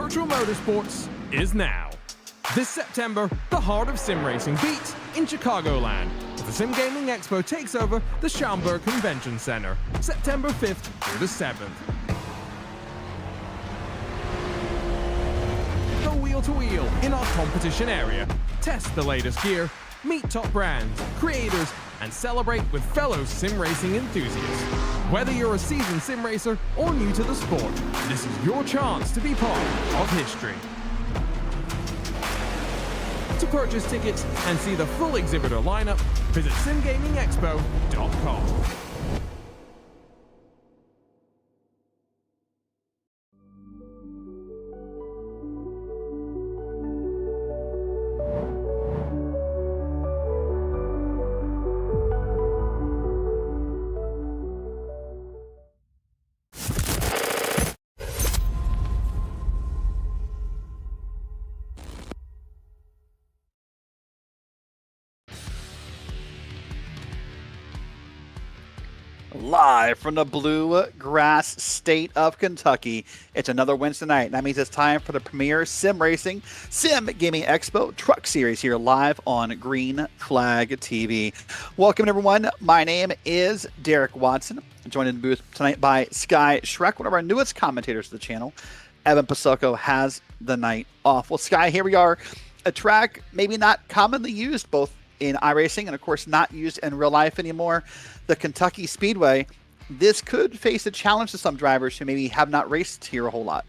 Virtual Motorsports is now. This September, the heart of sim racing beats in Chicagoland as the Sim Gaming Expo takes over the Schaumburg Convention Center, September 5th through the 7th. Go wheel to wheel in our competition area, test the latest gear, meet top brands, creators, and celebrate with fellow sim racing enthusiasts. Whether you're a seasoned sim racer or new to the sport, this is your chance to be part of history. To purchase tickets and see the full exhibitor lineup, visit SimGamingExpo.com. Live from the blue grass state of Kentucky, it's another Wednesday night. And that means it's time for the premier sim racing, Sim Gaming Expo Truck Series here live on Green Flag TV. Welcome, everyone. My name is Derrick Watson. I'm joined in the booth tonight by Sky Shrek, one of our newest commentators to the channel. Evan Posocco has the night off. Well, Sky, here we are. A track maybe not commonly used both in iRacing and, of course, not used in real life anymore. The Kentucky Speedway. This could face a challenge to some drivers who maybe have not raced here a whole lot.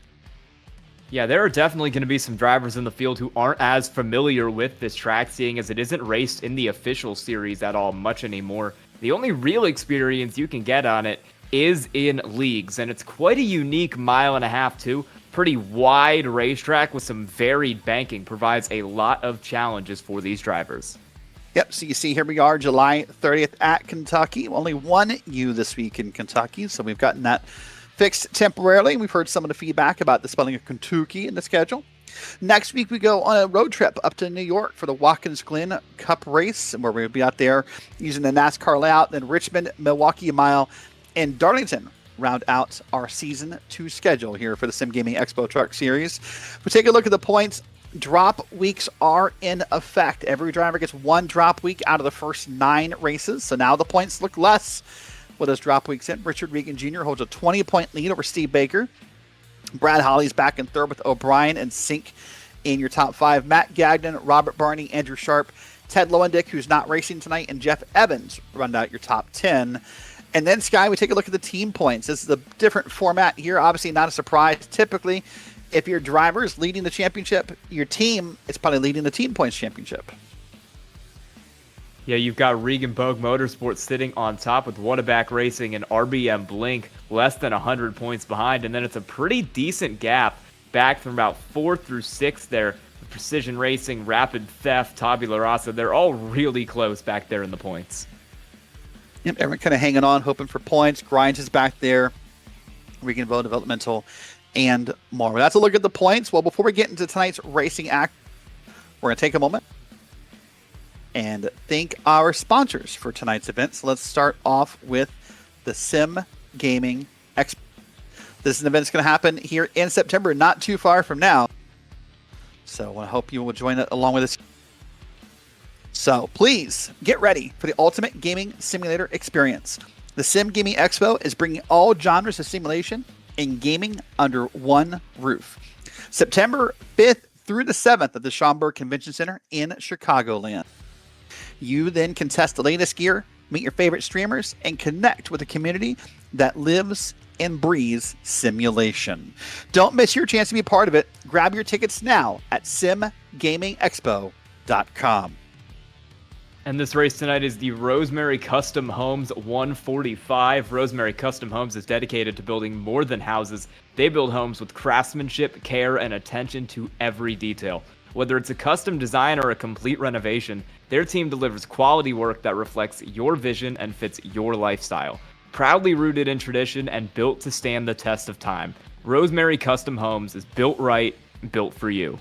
Yeah, there are definitely going to be some drivers in the field who aren't as familiar with this track, seeing as it isn't raced in the official series at all much anymore. The only real experience you can get on it is in leagues, and it's quite a unique mile and a half too. Pretty wide racetrack with some varied banking, provides a lot of challenges for these drivers. Yep, so you see here we are, July 30th at Kentucky. Only one U this week in Kentucky, so we've gotten that fixed temporarily. We've heard some of the feedback about the spelling of Kentucky in the schedule. Next week we go on a road trip up to New York for the Watkins Glen Cup race, where we'll be out there using the NASCAR layout. Then Richmond, Milwaukee Mile, and Darlington round out our Season 2 schedule here for the Sim Gaming Expo Truck Series. We'll take a look at the points. Drop weeks are in effect. Every driver gets one drop week out of the first 9 races. So now the points look less with those drop weeks in. Richard Regan Jr. holds a 20-point lead over Steve Baker. Brad Holly's back in third with O'Brien and Sink in your top 5. Matt Gagnon, Robert Barney, Andrew Sharp, Ted Lowendick, who's not racing tonight, and Jeff Evans round out your top 10. And then, Sky, we take a look at the team points. This is a different format here. Obviously not a surprise. Typically, if your driver is leading the championship, your team is probably leading the team points championship. Yeah, you've got Regan Bogue Motorsports sitting on top with Wonneback Racing and RBM Blink less than 100 points behind. And then it's a pretty decent gap back from about 4 through 6 there. Precision Racing, Rapid Theft, Tabula Rasa, they're all really close back there in the points. Yep, everyone kind of hanging on, hoping for points. Grinds is back there. Regan Bogue Developmental, and more. That's a look at the points. Well, before we get into tonight's racing act, we're going to take a moment and thank our sponsors for tonight's event. So let's start off with the Sim Gaming Expo. This is an event that's going to happen here in September, not too far from now. So I hope you will join it along with us. So please get ready for the ultimate gaming simulator experience. The Sim Gaming Expo is bringing all genres of simulation and gaming under one roof. September 5th through the 7th at the Schaumburg Convention Center in Chicagoland. You then can test the latest gear, meet your favorite streamers, and connect with a community that lives and breathes simulation. Don't miss your chance to be a part of it. Grab your tickets now at SimGamingExpo.com. And this race tonight is the Rosemary Custom Homes 145. Rosemary Custom Homes is dedicated to building more than houses. They build homes with craftsmanship, care, and attention to every detail. Whether it's a custom design or a complete renovation, their team delivers quality work that reflects your vision and fits your lifestyle. Proudly rooted in tradition and built to stand the test of time, Rosemary Custom Homes is built right, built for you.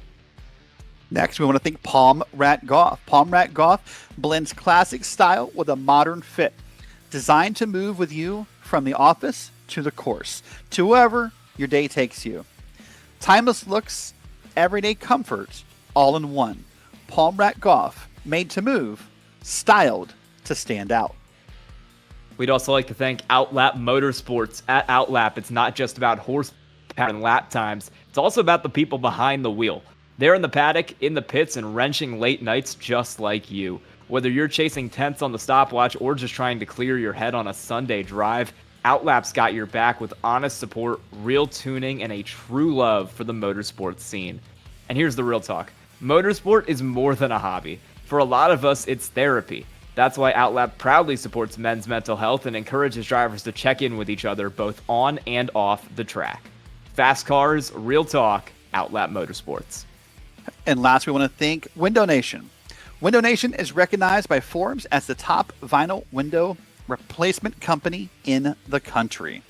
Next, we want to thank Palm Rat Golf. Palm Rat Golf blends classic style with a modern fit. Designed to move with you from the office to the course, to wherever your day takes you. Timeless looks everyday comfort all in one. Palm Rack Golf, made to move, styled to stand out. We'd also like to thank Outlap Motorsports. At Outlap, it's not just about horsepower and lap times. It's also about the people behind the wheel. They're in the paddock, in the pits, and wrenching late nights just like you. Whether you're chasing tenths on the stopwatch or just trying to clear your head on a Sunday drive, Outlap's got your back with honest support, real tuning, and a true love for the motorsports scene. And here's the real talk. Motorsport is more than a hobby. For a lot of us, it's therapy. That's why Outlap proudly supports men's mental health and encourages drivers to check in with each other both on and off the track. Fast cars, real talk, Outlap Motorsports. And last, we want to thank Window Nation. Window Nation is recognized by Forbes as the top vinyl window replacement company in the country.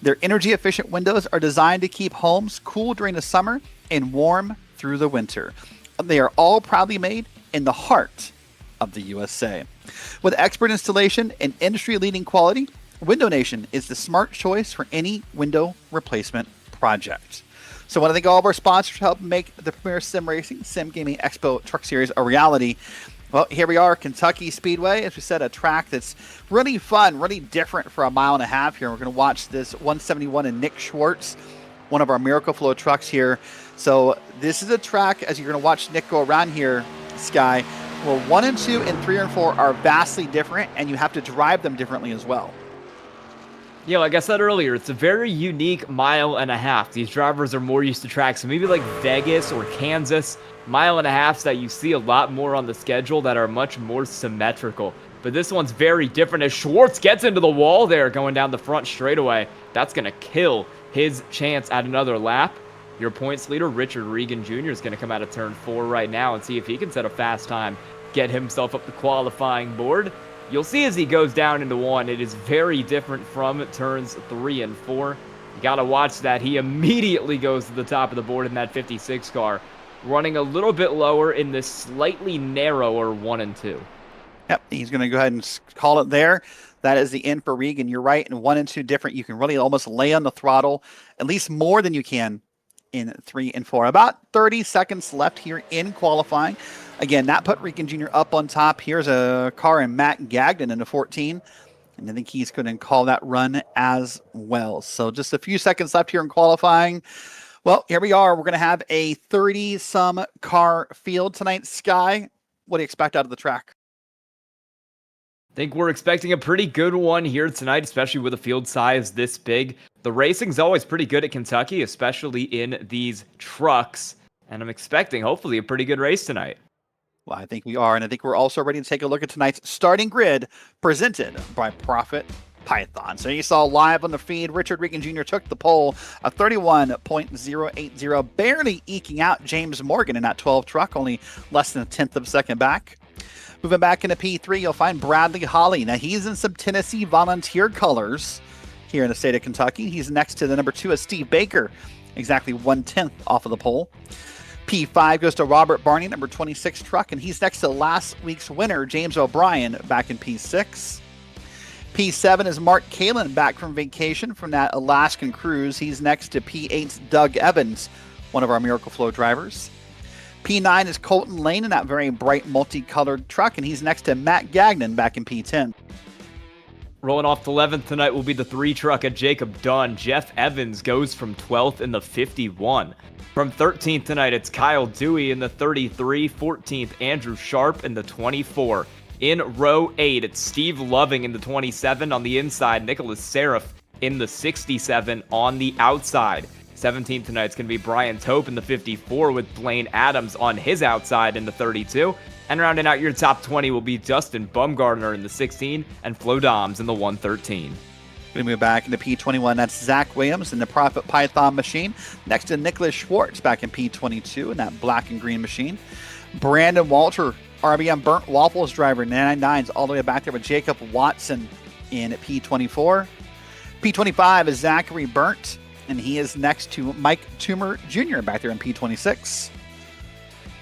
Their energy-efficient windows are designed to keep homes cool during the summer and warm through the winter. They are all proudly made in the heart of the USA. With expert installation and industry-leading quality, Window Nation is the smart choice for any window replacement project. So I want to thank all of our sponsors for helping make the premier sim racing, SimGamingExpo Truck Series a reality. Well, here we are, Kentucky Speedway. As we said, a track that's really fun, really different for a mile and a half here. We're going to watch this 171 and Nick Schwartz, one of our Miracle Flow trucks here. So this is a track, as you're going to watch Nick go around here, Sky, where 1 and 2 and 3 and 4 are vastly different, and you have to drive them differently as well. Yeah, like I said earlier, it's a very unique mile and a half. These drivers are more used to tracks, maybe like Vegas or Kansas, mile and a halves that you see a lot more on the schedule that are much more symmetrical. But this one's very different as Schwartz gets into the wall there going down the front straightaway. That's going to kill his chance at another lap. Your points leader, Richard Regan Jr., is going to come out of turn 4 right now and see if he can set a fast time, get himself up the qualifying board. You'll see as he goes down into 1, it is very different from turns 3 and 4. You got to watch that. He immediately goes to the top of the board in that 56 car, running a little bit lower in this slightly narrower 1 and 2. Yep, he's going to go ahead and call it there. That is the end for Regan. You're right, in 1 and 2 different. You can really almost lay on the throttle, at least more than you can in 3 and 4. About 30 seconds left here in qualifying. Again, that put Regan Jr. up on top. Here's a car in Matt Gagnon in the 14. And I think he's going to call that run as well. So just a few seconds left here in qualifying. Well, here we are. We're going to have a 30-some car field tonight. Sky, what do you expect out of the track? I think we're expecting a pretty good one here tonight, especially with a field size this big. The racing's always pretty good at Kentucky, especially in these trucks. And I'm expecting, hopefully, a pretty good race tonight. Well, I think we are, and I think we're also ready to take a look at tonight's starting grid presented by Profit Python. So you saw live on the feed, Richard Regan Jr. took the pole, a 31.080, barely eking out James Morgan in that 12 truck, only less than a tenth of a second back. Moving back into P3, you'll find Bradley Holly. Now, he's in some Tennessee Volunteer colors here in the state of Kentucky. He's next to the number 2 is Steve Baker, exactly 1/10 off of the pole. P5 goes to Robert Barney, number 26 truck, and he's next to last week's winner, James O'Brien, back in P6. P7 is Mark Kalin, back from vacation from that Alaskan cruise. He's next to P8's Doug Evans, one of our Miracle Flow drivers. P9 is Colton Lane in that very bright multicolored truck, and he's next to Matt Gagnon, back in P10. Rolling off to 11th tonight will be the 3 truck at Jacob Dunn. Jeff Evans goes from 12th in the 51. From 13th tonight, it's Kyle Dewey in the 33. 14th, Andrew Sharp in the 24. In row 8, it's Steve Loving in the 27 on the inside. Nicholas Seraph in the 67 on the outside. 17th tonight's going to be Brian Tope in the 54 with Blaine Adams on his outside in the 32. And rounding out your top 20 will be Dustin Bumgardner in the 16 and Flo Doms in the 113. Going to move back into P21. That's Zach Williams in the Profit Python machine. Next to Nicholas Schwartz back in P22 in that black and green machine. Brandon Walter, RBM Burnt Waffles driver, 999s, all the way back there with Jacob Watson in P24. P25 is Zachary Burnt, and he is next to Mike Toomer Jr. back there in P26.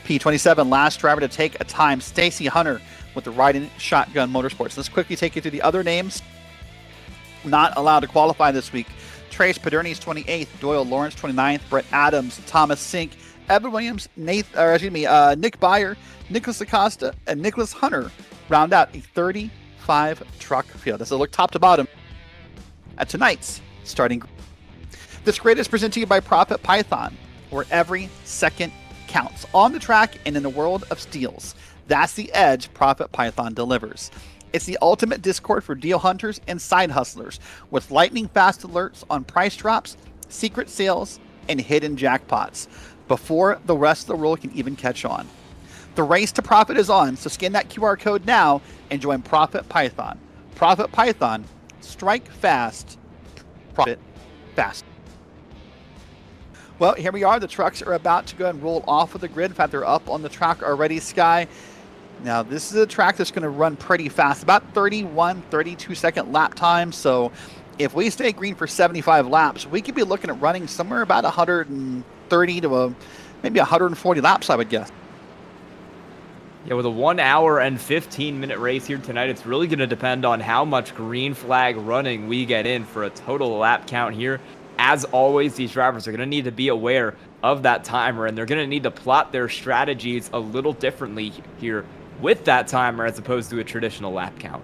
P27, last driver to take a time, Stacy Hunter with the Riding Shotgun Motorsports. Let's quickly take you through the other names not allowed to qualify this week. Trace Paderni's 28th, Doyle Lawrence 29th, Brett Adams, Thomas Sink, Evan Williams, Nick Byer, Nicholas Acosta, and Nicholas Hunter round out a 35 truck field. As I look top to bottom at tonight's starting. This grid is presented to you by Profit Python, where every second counts on the track and in the world of steals. That's the edge Profit Python delivers. It's the ultimate Discord for deal hunters and side hustlers, with lightning fast alerts on price drops, secret sales, and hidden jackpots before the rest of the world can even catch on. The race to profit is on, so scan that QR code now and join Profit Python. Profit Python, strike fast, profit fast. Well, here we are. The trucks are about to go and roll off of the grid. In fact, they're up on the track already, Sky. Now, this is a track that's going to run pretty fast, about 31, 32 second lap time. So if we stay green for 75 laps, we could be looking at running somewhere about 130 to maybe 140 laps, I would guess. Yeah, with a 1 hour and 15-minute race here tonight, it's really going to depend on how much green flag running we get in for a total lap count here. As always, these drivers are going to need to be aware of that timer, and they're going to need to plot their strategies a little differently here with that timer as opposed to a traditional lap count.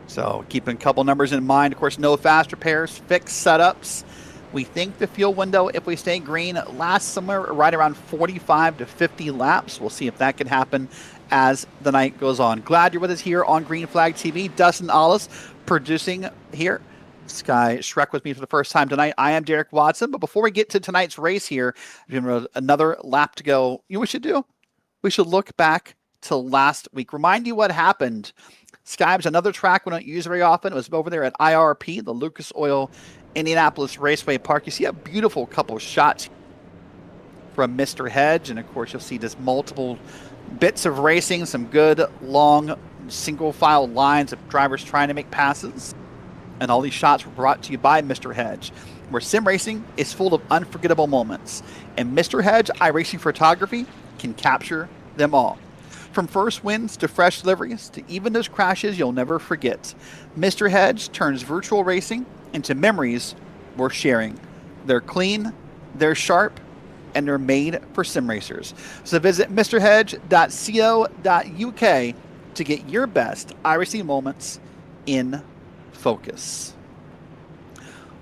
So keeping a couple numbers in mind, of course, no fast repairs, fixed setups. We think the fuel window, if we stay green, lasts somewhere right around 45 to 50 laps. We'll see if that can happen as the night goes on. Glad you're with us here on Green Flag TV. Dustin, Ollis producing here. Sky Shrek with me for the first time tonight. I am Derrick Watson. But before we get to tonight's race here, another lap to go. You know what we should do? We should look back to last week. Remind you what happened. Sky was another track we don't use very often. It was over there at IRP, the Lucas Oil Indianapolis Raceway Park. You see a beautiful couple of shots from Mr. Hedge. And of course, you'll see just multiple bits of racing, some good long single file lines of drivers trying to make passes. And all these shots were brought to you by Mr. Hedge, where sim racing is full of unforgettable moments. And Mr. Hedge iRacing Photography can capture them all. From first wins to fresh deliveries to even those crashes you'll never forget, Mr. Hedge turns virtual racing into memories worth sharing. They're clean, they're sharp, and they're made for sim racers. So visit mrhedge.co.uk to get your best iRacing moments in focus.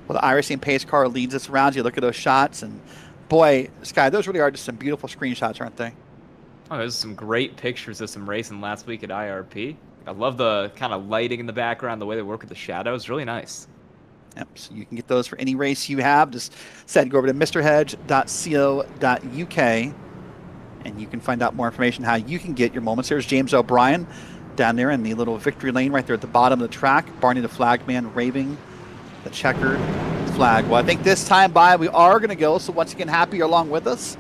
Well, the iRacing pace car leads us around. You look at those shots, and boy, Sky, those really are just some beautiful screenshots, aren't they? Oh, there's some great pictures of some racing last week at IRP. I love the kind of lighting in the background, the way they work with the shadows. Really nice. Yep, so you can get those for any race you have. Just go over to mrhedge.co.uk, and you can find out more information how you can get your moments. There's James O'Brien down there in the little victory lane right there at the bottom of the track. Barney the flagman waving the checkered flag. Well, I think this time by we are going to go. So once again, happy you're along with us.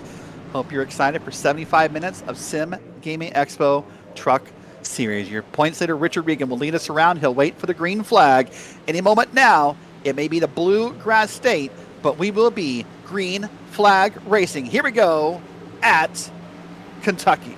Hope you're excited for 75 minutes of Sim Gaming Expo Truck Series. Your points leader, Richard Regan, will lead us around. He'll wait for the green flag. Any moment now, it may be the bluegrass state, but we will be green flag racing. Here we go at Kentucky.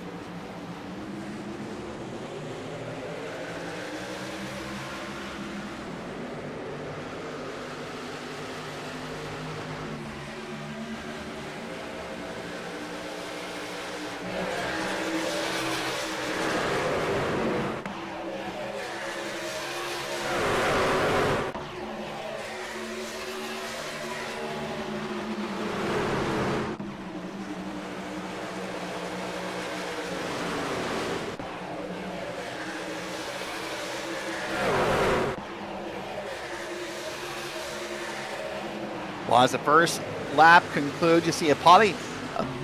Well, as the first lap concludes, you see probably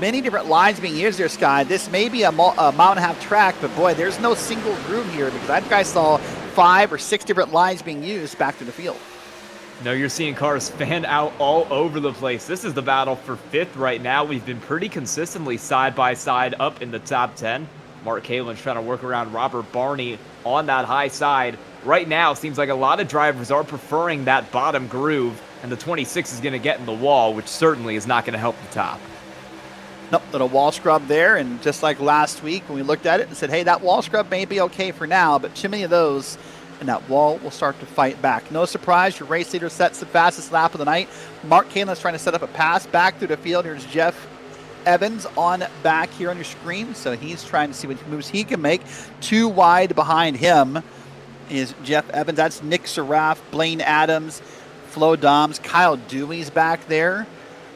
many different lines being used there, Sky. This may be a mile and a half track, but boy, there's no single groove here because that guy saw 5 or 6 different lines being used back to the field. No, you're seeing cars fan out all over the place. This is the battle for 5th right now. We've been pretty consistently side by side up in the top 10. Mark Kalin's trying to work around Robert Barney on that high side. Right now, seems like a lot of drivers are preferring that bottom groove, and the 26 is going to get in the wall, which certainly is not going to help the top. Nope, little wall scrub there, and just like last week when we looked at it and said, hey, that wall scrub may be okay for now, but too many of those, and that wall will start to fight back. No surprise, your race leader sets the fastest lap of the night. Mark Kalin's trying to set up a pass back through the field. Here's Jeff Evans on back here on your screen. So he's trying to see what moves he can make. 2 wide behind him is Jeff Evans. That's Nick Seraph, Blaine Adams, Flo Doms, Kyle Dewey's back there.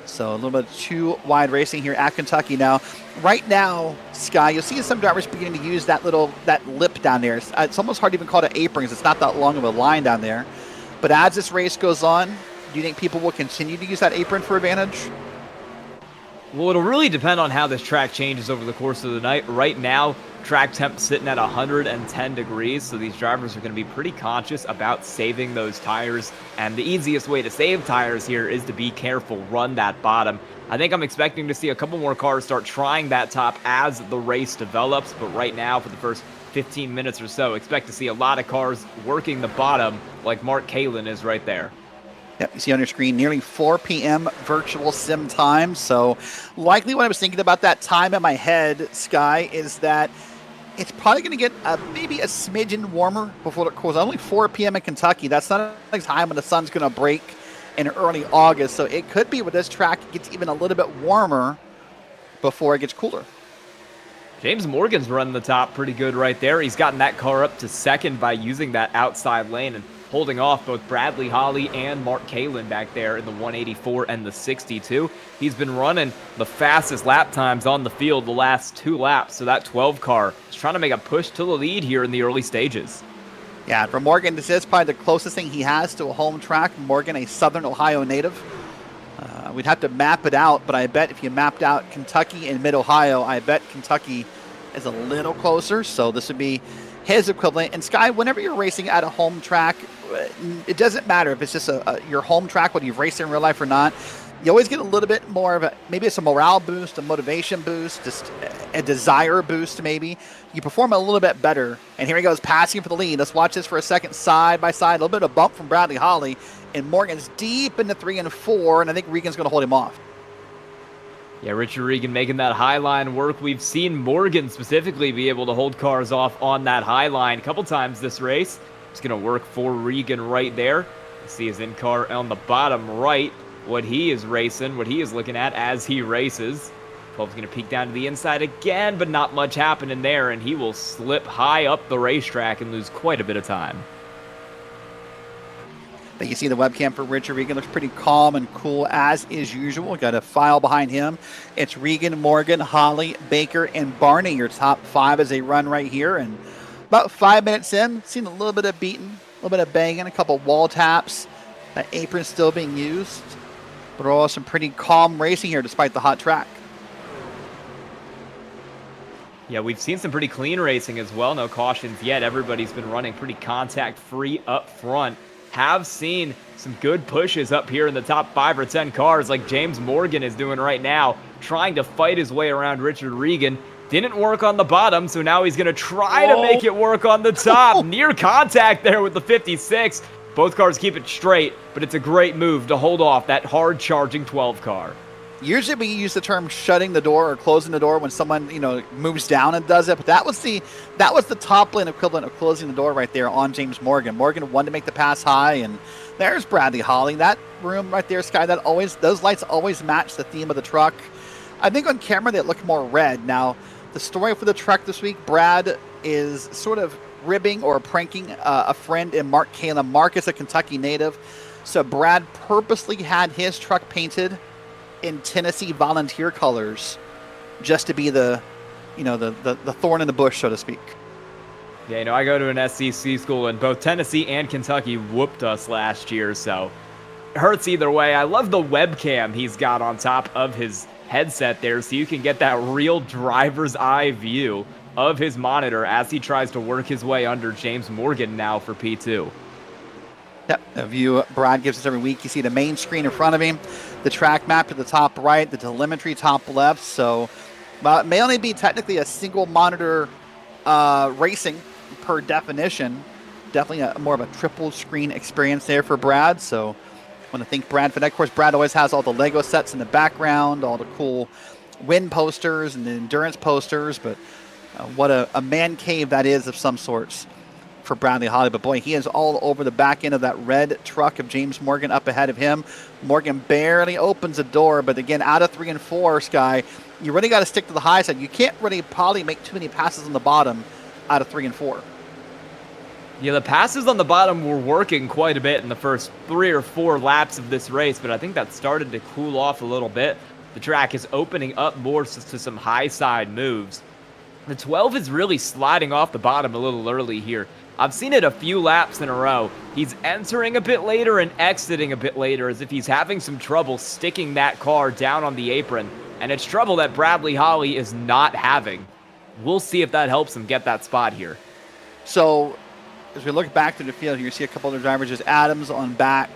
So a little bit of 2 wide racing here at Kentucky now. Right now, Sky, you'll see some drivers beginning to use that lip down there. It's almost hard to even call it aprons. It's not that long of a line down there. But as this race goes on, do you think people will continue to use that apron for advantage? Well, it'll really depend on how this track changes over the course of the night. Right now, track temp sitting at 110 degrees, so these drivers are going to be pretty conscious about saving those tires. And the easiest way to save tires here is to be careful, run that bottom. I think I'm expecting to see a couple more cars start trying that top as the race develops, but right now, for the first 15 minutes or so, expect to see a lot of cars working the bottom like Mark Kalin is right there. Yep, you see on your screen, nearly 4 p.m. virtual sim time. So likely what I was thinking about that time in my head, Sky, is that it's probably going to get maybe a smidgen warmer before it cools. Only 4 p.m. in Kentucky. That's not a time when the sun's going to break in early August. So it could be with this track, it gets even a little bit warmer before it gets cooler. James Morgan's running the top pretty good right there. He's gotten that car up to second by using that outside lane and holding off both Bradley Holly and Mark Kalin back there in the 184 and the 62. He's been running the fastest lap times on the field the last 2 laps, so that 12 car is trying to make a push to the lead here in the early stages. Yeah, for Morgan, this is probably the closest thing he has to a home track. Morgan, a Southern Ohio native. We'd have to map it out, but I bet if you mapped out Kentucky and Mid-Ohio, I bet Kentucky is a little closer, so this would be his equivalent. And Sky, whenever you're racing at a home track, it doesn't matter if it's just your home track, whether you've raced in real life or not. You always get a little bit more of maybe it's a morale boost, a motivation boost, just a desire boost maybe. You perform a little bit better. And here he goes, passing for the lead. Let's watch this for a second, side by side. A little bit of a bump from Bradley Holly. And Morgan's deep into 3 and 4, and I think Regan's going to hold him off. Yeah, Richard Regan making that high line work. We've seen Morgan specifically be able to hold cars off on that high line a couple times this race. It's going to work for Regan right there. See his in-car on the bottom right, what he is racing, what he is looking at as he races. 12's going to peek down to the inside again, but not much happening there, and he will slip high up the racetrack and lose quite a bit of time. But you see the webcam for Richard Regan looks pretty calm and cool as is usual. Got a file behind him. It's Regan, Morgan, Holly, Baker, and Barney. Your top 5 as they run right here. And about 5 minutes in, seen a little bit of beating, a little bit of banging, a couple wall taps. That apron still being used. But all some pretty calm racing here despite the hot track. Yeah, we've seen some pretty clean racing as well. No cautions yet. Everybody's been running pretty contact-free up front. Have seen some good pushes up here in the top 5 or 10 cars like James Morgan is doing right now, trying to fight his way around Richard Regan. Didn't work on the bottom, so now he's going to try to make it work on the top. Near contact there with the 56. Both cars keep it straight, but it's a great move to hold off that hard-charging 12 car. Usually we use the term shutting the door or closing the door when someone, moves down and does it. But that was the top lane equivalent of closing the door right there on James Morgan. Morgan wanted to make the pass high, and there's Bradley Holly. That room right there, Sky, those lights always match the theme of the truck. I think on camera they look more red. Now, the story for the truck this week, Brad is sort of ribbing or pranking a friend in Mark Kalin. Mark is a Kentucky native, so Brad purposely had his truck painted in Tennessee volunteer colors just to be the thorn in the bush, so to speak. Yeah, I go to an SEC school, and both Tennessee and Kentucky whooped us last year, so it hurts either way. I love the webcam he's got on top of his headset there, so you can get that real driver's eye view of his monitor as he tries to work his way under James Morgan now for P2. Yep, a view Brad gives us every week. You see the main screen in front of him, the track map to the top right, the telemetry top left. So it may only be technically a single monitor racing per definition. Definitely more of a triple screen experience there for Brad. So I want to thank Brad for that. Of course, Brad always has all the Lego sets in the background, all the cool win posters and the endurance posters. But what a man cave that is of some sorts. for Bradley Holly, but boy, he is all over the back end of that red truck of James Morgan up ahead of him. Morgan barely opens the door, but again, out of 3 and 4, Sky, you really got to stick to the high side. You can't really probably make too many passes on the bottom out of 3 and 4. Yeah, the passes on the bottom were working quite a bit in the first 3 or 4 laps of this race, but I think that started to cool off a little bit. The track is opening up more to some high side moves. The 12 is really sliding off the bottom a little early here. I've seen it a few laps in a row. He's entering a bit later and exiting a bit later as if he's having some trouble sticking that car down on the apron. And it's trouble that Bradley Holly is not having. We'll see if that helps him get that spot here. So, as we look back to the field, you see a couple other drivers. Just Adams on back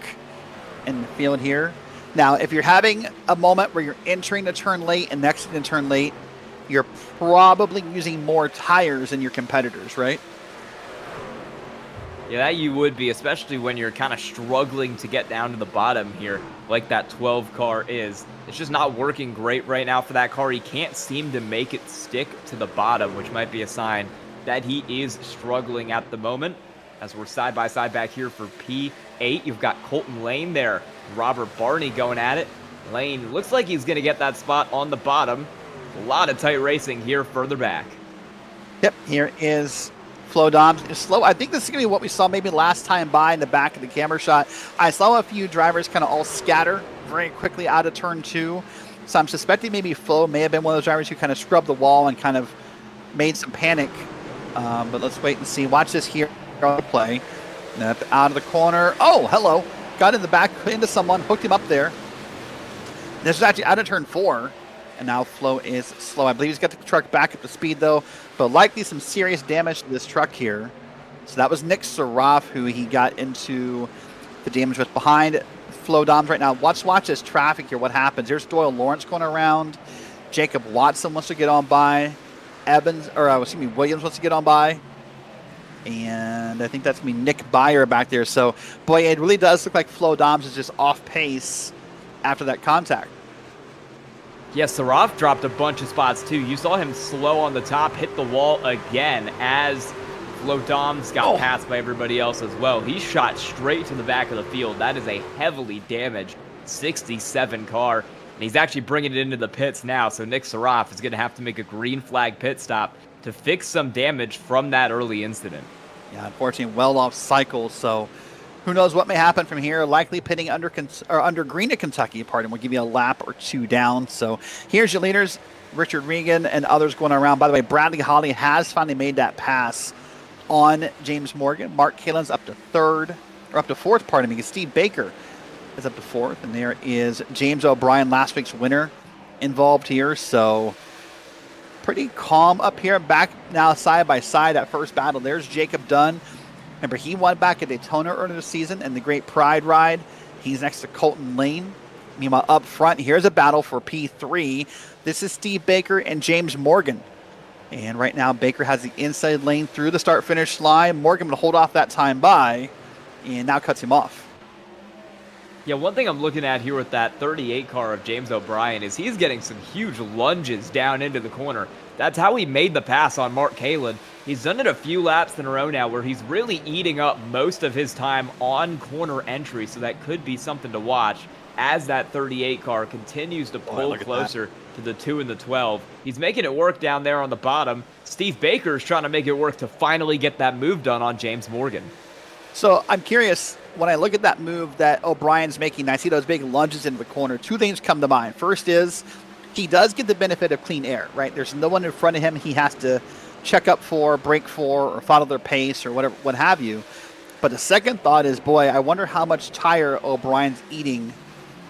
in the field here. Now, if you're having a moment where you're entering the turn late and exiting the turn late, you're probably using more tires than your competitors, right? Yeah, that you would be, especially when you're kind of struggling to get down to the bottom here, like that 12 car is. It's just not working great right now for that car. He can't seem to make it stick to the bottom, which might be a sign that he is struggling at the moment. As we're side by side back here for P8, you've got Colton Lane there, Robert Barney going at it. Lane looks like he's going to get that spot on the bottom. A lot of tight racing here further back. Yep, here is Flo Doms. It's slow. I think this is going to be what we saw maybe last time by in the back of the camera shot. I saw a few drivers kind of all scatter very quickly out of turn 2. So I'm suspecting maybe Flo may have been one of those drivers who kind of scrubbed the wall and kind of made some panic. But let's wait and see. Watch this here on the play. Up out of the corner. Oh, hello. Got in the back into someone, hooked him up there. This is actually out of turn 4. And now Flo is slow. I believe he's got the truck back up to speed, though. But likely some serious damage to this truck here. So that was Nick Saraf who he got into the damage with behind Flo Doms right now. Watch this traffic here. What happens? Here's Doyle Lawrence going around. Jacob Watson wants to get on by. Williams wants to get on by. And I think that's going to be Nick Byer back there. So, boy, it really does look like Flo Doms is just off pace after that contact. Yeah, Saraf dropped a bunch of spots too. You saw him slow on the top, hit the wall again as Flo Doms got passed by everybody else as well. He shot straight to the back of the field. That is a heavily damaged 67 car. And he's actually bringing it into the pits now. So Nick Saraf is going to have to make a green flag pit stop to fix some damage from that early incident. Yeah, unfortunately, well off cycle. So who knows what may happen from here? Likely pitting under green at Kentucky. Pardon, will give you a lap or 2 down. So here's your leaders, Richard Regan and others going around. By the way, Bradley Holly has finally made that pass on James Morgan. Mark Kalen's up to 4th. Pardon me. Steve Baker is up to 4th, and there is James O'Brien, last week's winner, involved here. So pretty calm up here. Back now side by side. That first battle. There's Jacob Dunn. Remember, he won back at Daytona earlier this season in the Great Pride Ride. He's next to Colton Lane. Meanwhile, up front, here's a battle for P3. This is Steve Baker and James Morgan. And right now, Baker has the inside lane through the start-finish line. Morgan will hold off that time by, and now cuts him off. Yeah, one thing I'm looking at here with that 38 car of James O'Brien is he's getting some huge lunges down into the corner. That's how he made the pass on Mark Kalen. He's done it a few laps in a row now where he's really eating up most of his time on corner entry, so that could be something to watch as that 38 car continues to pull closer to the 2 and the 12. He's making it work down there on the bottom. Steve Baker is trying to make it work to finally get that move done on James Morgan. So I'm curious, when I look at that move that O'Brien's making, I see those big lunges into the corner. 2 things come to mind. First is he does get the benefit of clean air, right? There's no one in front of him he has to check up for, brake for, or follow their pace or whatever, what have you. But the second thought is, boy, I wonder how much tire O'Brien's eating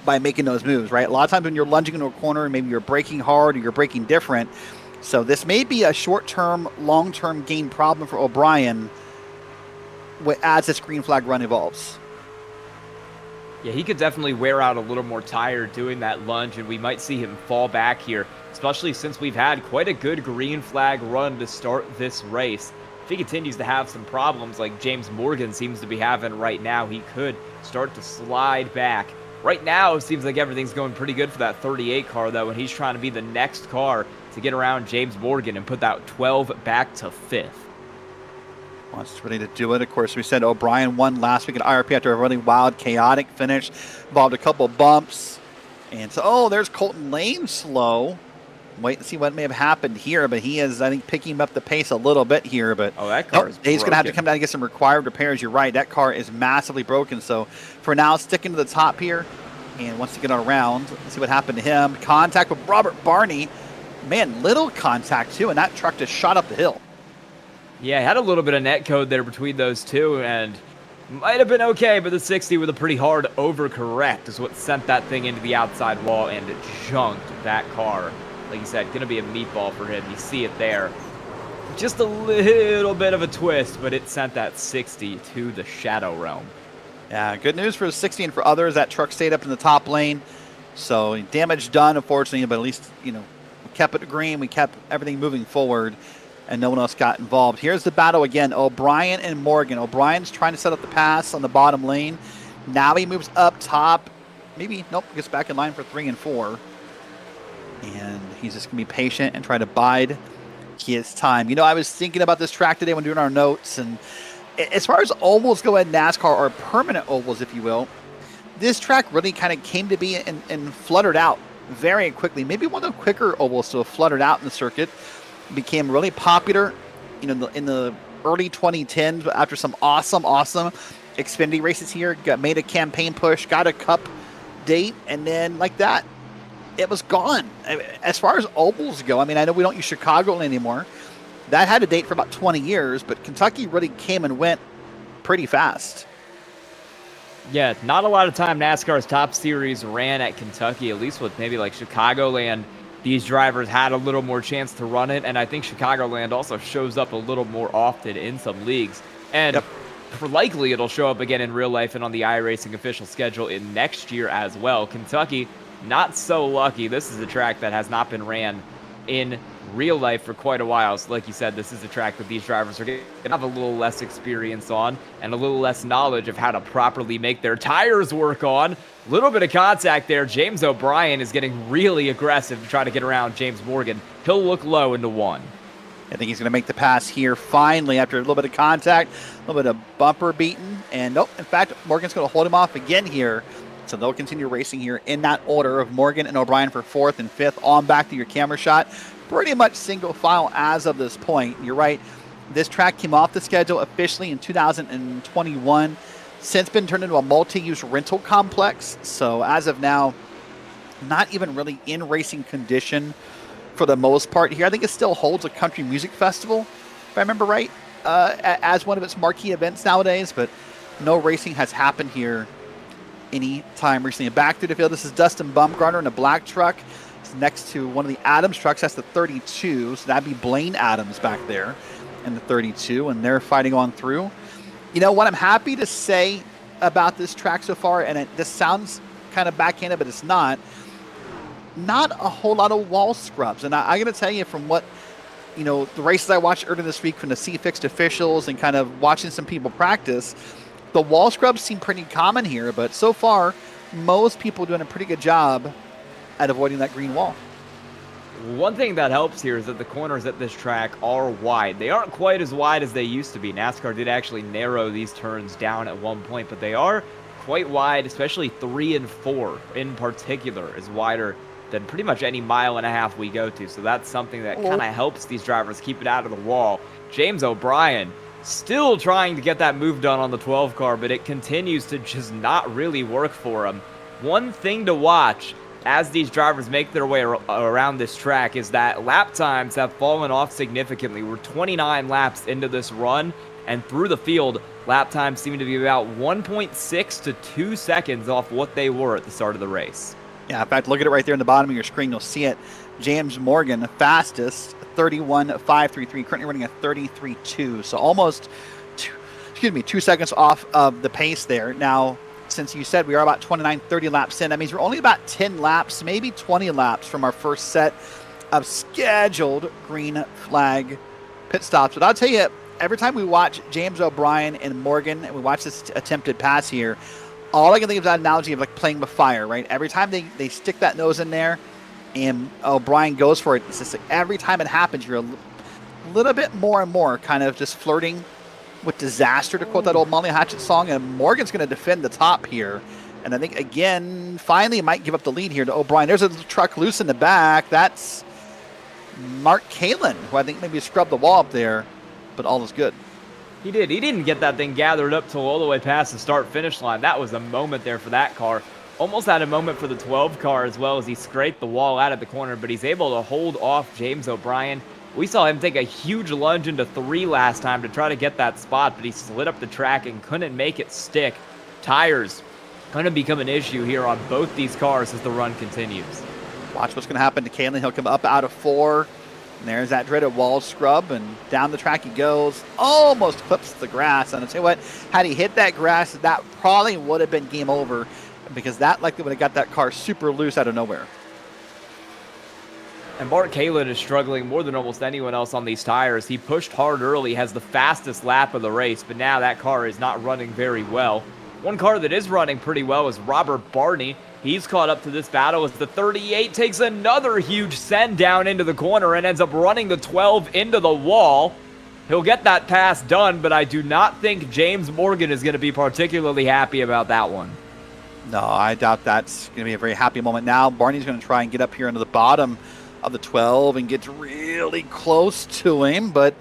by making those moves, right? A lot of times when you're lunging into a corner, maybe you're braking hard or you're braking different. So this may be a short-term, long-term gain problem for O'Brien as this green flag run evolves. Yeah, he could definitely wear out a little more tire doing that lunge, and we might see him fall back here, especially since we've had quite a good green flag run to start this race. If he continues to have some problems like James Morgan seems to be having right now, he could start to slide back. Right now, it seems like everything's going pretty good for that 38 car, though, and he's trying to be the next car to get around James Morgan and put that 12 back to 5th. Wants ready to do it. Of course, we said O'Brien won last week at IRP after a really wild, chaotic finish. Involved a couple bumps. And so, there's Colton Lane slow. Wait and see what may have happened here, but he is, I think, picking up the pace a little bit here. But that car is he's going to have to come down and get some required repairs. You're right, that car is massively broken. So for now, sticking to the top here, and wants to get around. Let's see what happened to him. Contact with Robert Barney. Man, little contact too, and that truck just shot up the hill. Yeah, had a little bit of net code there between those two, and might have been okay, but the 60 with a pretty hard overcorrect is what sent that thing into the outside wall and it junked that car. Like you said, going to be a meatball for him. You see it there. Just a little bit of a twist, but it sent that 60 to the Shadow Realm. Yeah, good news for the 60 and for others. That truck stayed up in the top lane. So damage done, unfortunately, but at least, we kept it green. We kept everything moving forward, and no one else got involved. Here's the battle again. O'Brien and Morgan. O'Brien's trying to set up the pass on the bottom lane. Now he moves up top. Gets back in line for 3 and 4. And he's just going to be patient and try to bide his time. I was thinking about this track today when doing our notes, and as far as ovals go in NASCAR, or permanent ovals, if you will, this track really kind of came to be and fluttered out very quickly. Maybe one of the quicker ovals to have fluttered out in the circuit. Became really popular in the early 2010s after some awesome Xfinity races here. Made a campaign push, got a cup date, and then like that, it was gone. As far as ovals go, I know we don't use Chicago anymore. That had a date for about 20 years, but Kentucky really came and went pretty fast. Yeah, not a lot of time NASCAR's top series ran at Kentucky, at least with maybe like Chicagoland. These drivers had a little more chance to run it, and I think Chicagoland also shows up a little more often in some leagues. And likely it'll show up again in real life and on the iRacing official schedule in next year as well. Kentucky, not so lucky. This is a track that has not been ran in real life for quite a while. So like you said, this is a track that these drivers are going to have a little less experience on and a little less knowledge of how to properly make their tires work on. A little bit of contact there. James O'Brien is getting really aggressive to try to get around James Morgan. He'll look low into 1. I think he's going to make the pass here finally after a little bit of contact, a little bit of bumper beaten. And nope, in fact, Morgan's going to hold him off again here. So they'll continue racing here in that order of Morgan and O'Brien for 4th and 5th. On back to your camera shot. Pretty much single file as of this point. You're right. This track came off the schedule officially in 2021. Since been turned into a multi-use rental complex. So as of now, not even really in racing condition for the most part here. I think it still holds a country music festival, if I remember right, as one of its marquee events nowadays. But no racing has happened here any time recently. Back through the field, this is Dustin Bumgarner in a black truck. It's next to one of the Adams trucks. That's the 32. So that'd be Blaine Adams back there in the 32. And they're fighting on through. What I'm happy to say about this track so far, and this sounds kind of backhanded, but it's not a whole lot of wall scrubs. And I got to tell you, from what, the races I watched earlier this week from the C-Fixed officials and kind of watching some people practice, the wall scrubs seem pretty common here, but so far, most people are doing a pretty good job at avoiding that green wall. One thing that helps here is that the corners at this track are wide. They aren't quite as wide as they used to be. NASCAR did actually narrow these turns down at one point, but they are quite wide, especially 3 and 4 in particular is wider than pretty much any 1.5 miles we go to. So that's something that kind of helps these drivers keep it out of the wall. James O'Brien still trying to get that move done on the 12 car, but it continues to just not really work for him. One thing to watch as these drivers make their way around this track is that lap times have fallen off significantly. We're 29 laps into this run, and through the field, lap times seem to be about 1.6 to 2 seconds off what they were at the start of the race. Yeah, in fact, look at it right there in the bottom of your screen. You'll see it. James Morgan, the fastest, 31.533, currently running a 33.2. So almost, 2 seconds off of the pace there. Now, since you said we are about 29, 30 laps in, that means we're only about 10 laps, maybe 20 laps from our first set of scheduled green flag pit stops. But I'll tell you, every time we watch James O'Brien and Morgan, and we watch this attempted pass here, all I can think of is that analogy of like playing with fire, right? Every time they stick that nose in there and O'Brien goes for it, it's just like every time it happens, you're a little bit more and more kind of just flirting with disaster, to quote that old Molly Hatchet song, and Morgan's going to defend the top here. And I think, again, finally might give up the lead here to O'Brien. There's a truck loose in the back. That's Mark Kalin, who I think maybe scrubbed the wall up there, but all is good. He did. He didn't get that thing gathered up till all the way past the start-finish line. That was a moment there for that car. Almost had a moment for the 12 car as well, as he scraped the wall out of the corner, but he's able to hold off James O'Brien. We saw him take a huge lunge into 3 last time to try to get that spot, but he slid up the track and couldn't make it stick. Tires going to become an issue here on both these cars as the run continues. Watch what's going to happen to Kalin. He'll come up out of 4. And there's that dreaded wall scrub, and down the track he goes. Almost clips the grass. And I'll tell you what, had he hit that grass, that probably would have been game over, because that likely would have got that car super loose out of nowhere. And Mark Kalin is struggling more than almost anyone else on these tires. He pushed hard early, has the fastest lap of the race, but now that car is not running very well. One car that is running pretty well is Robert Barney. He's caught up to this battle as the 38 takes another huge send down into the corner and ends up running the 12 into the wall. He'll get that pass done, but I do not think James Morgan is going to be particularly happy about that one. No, I doubt that's going to be a very happy moment now. Barney's going to try and get up here into the bottom of the 12 and gets really close to him, but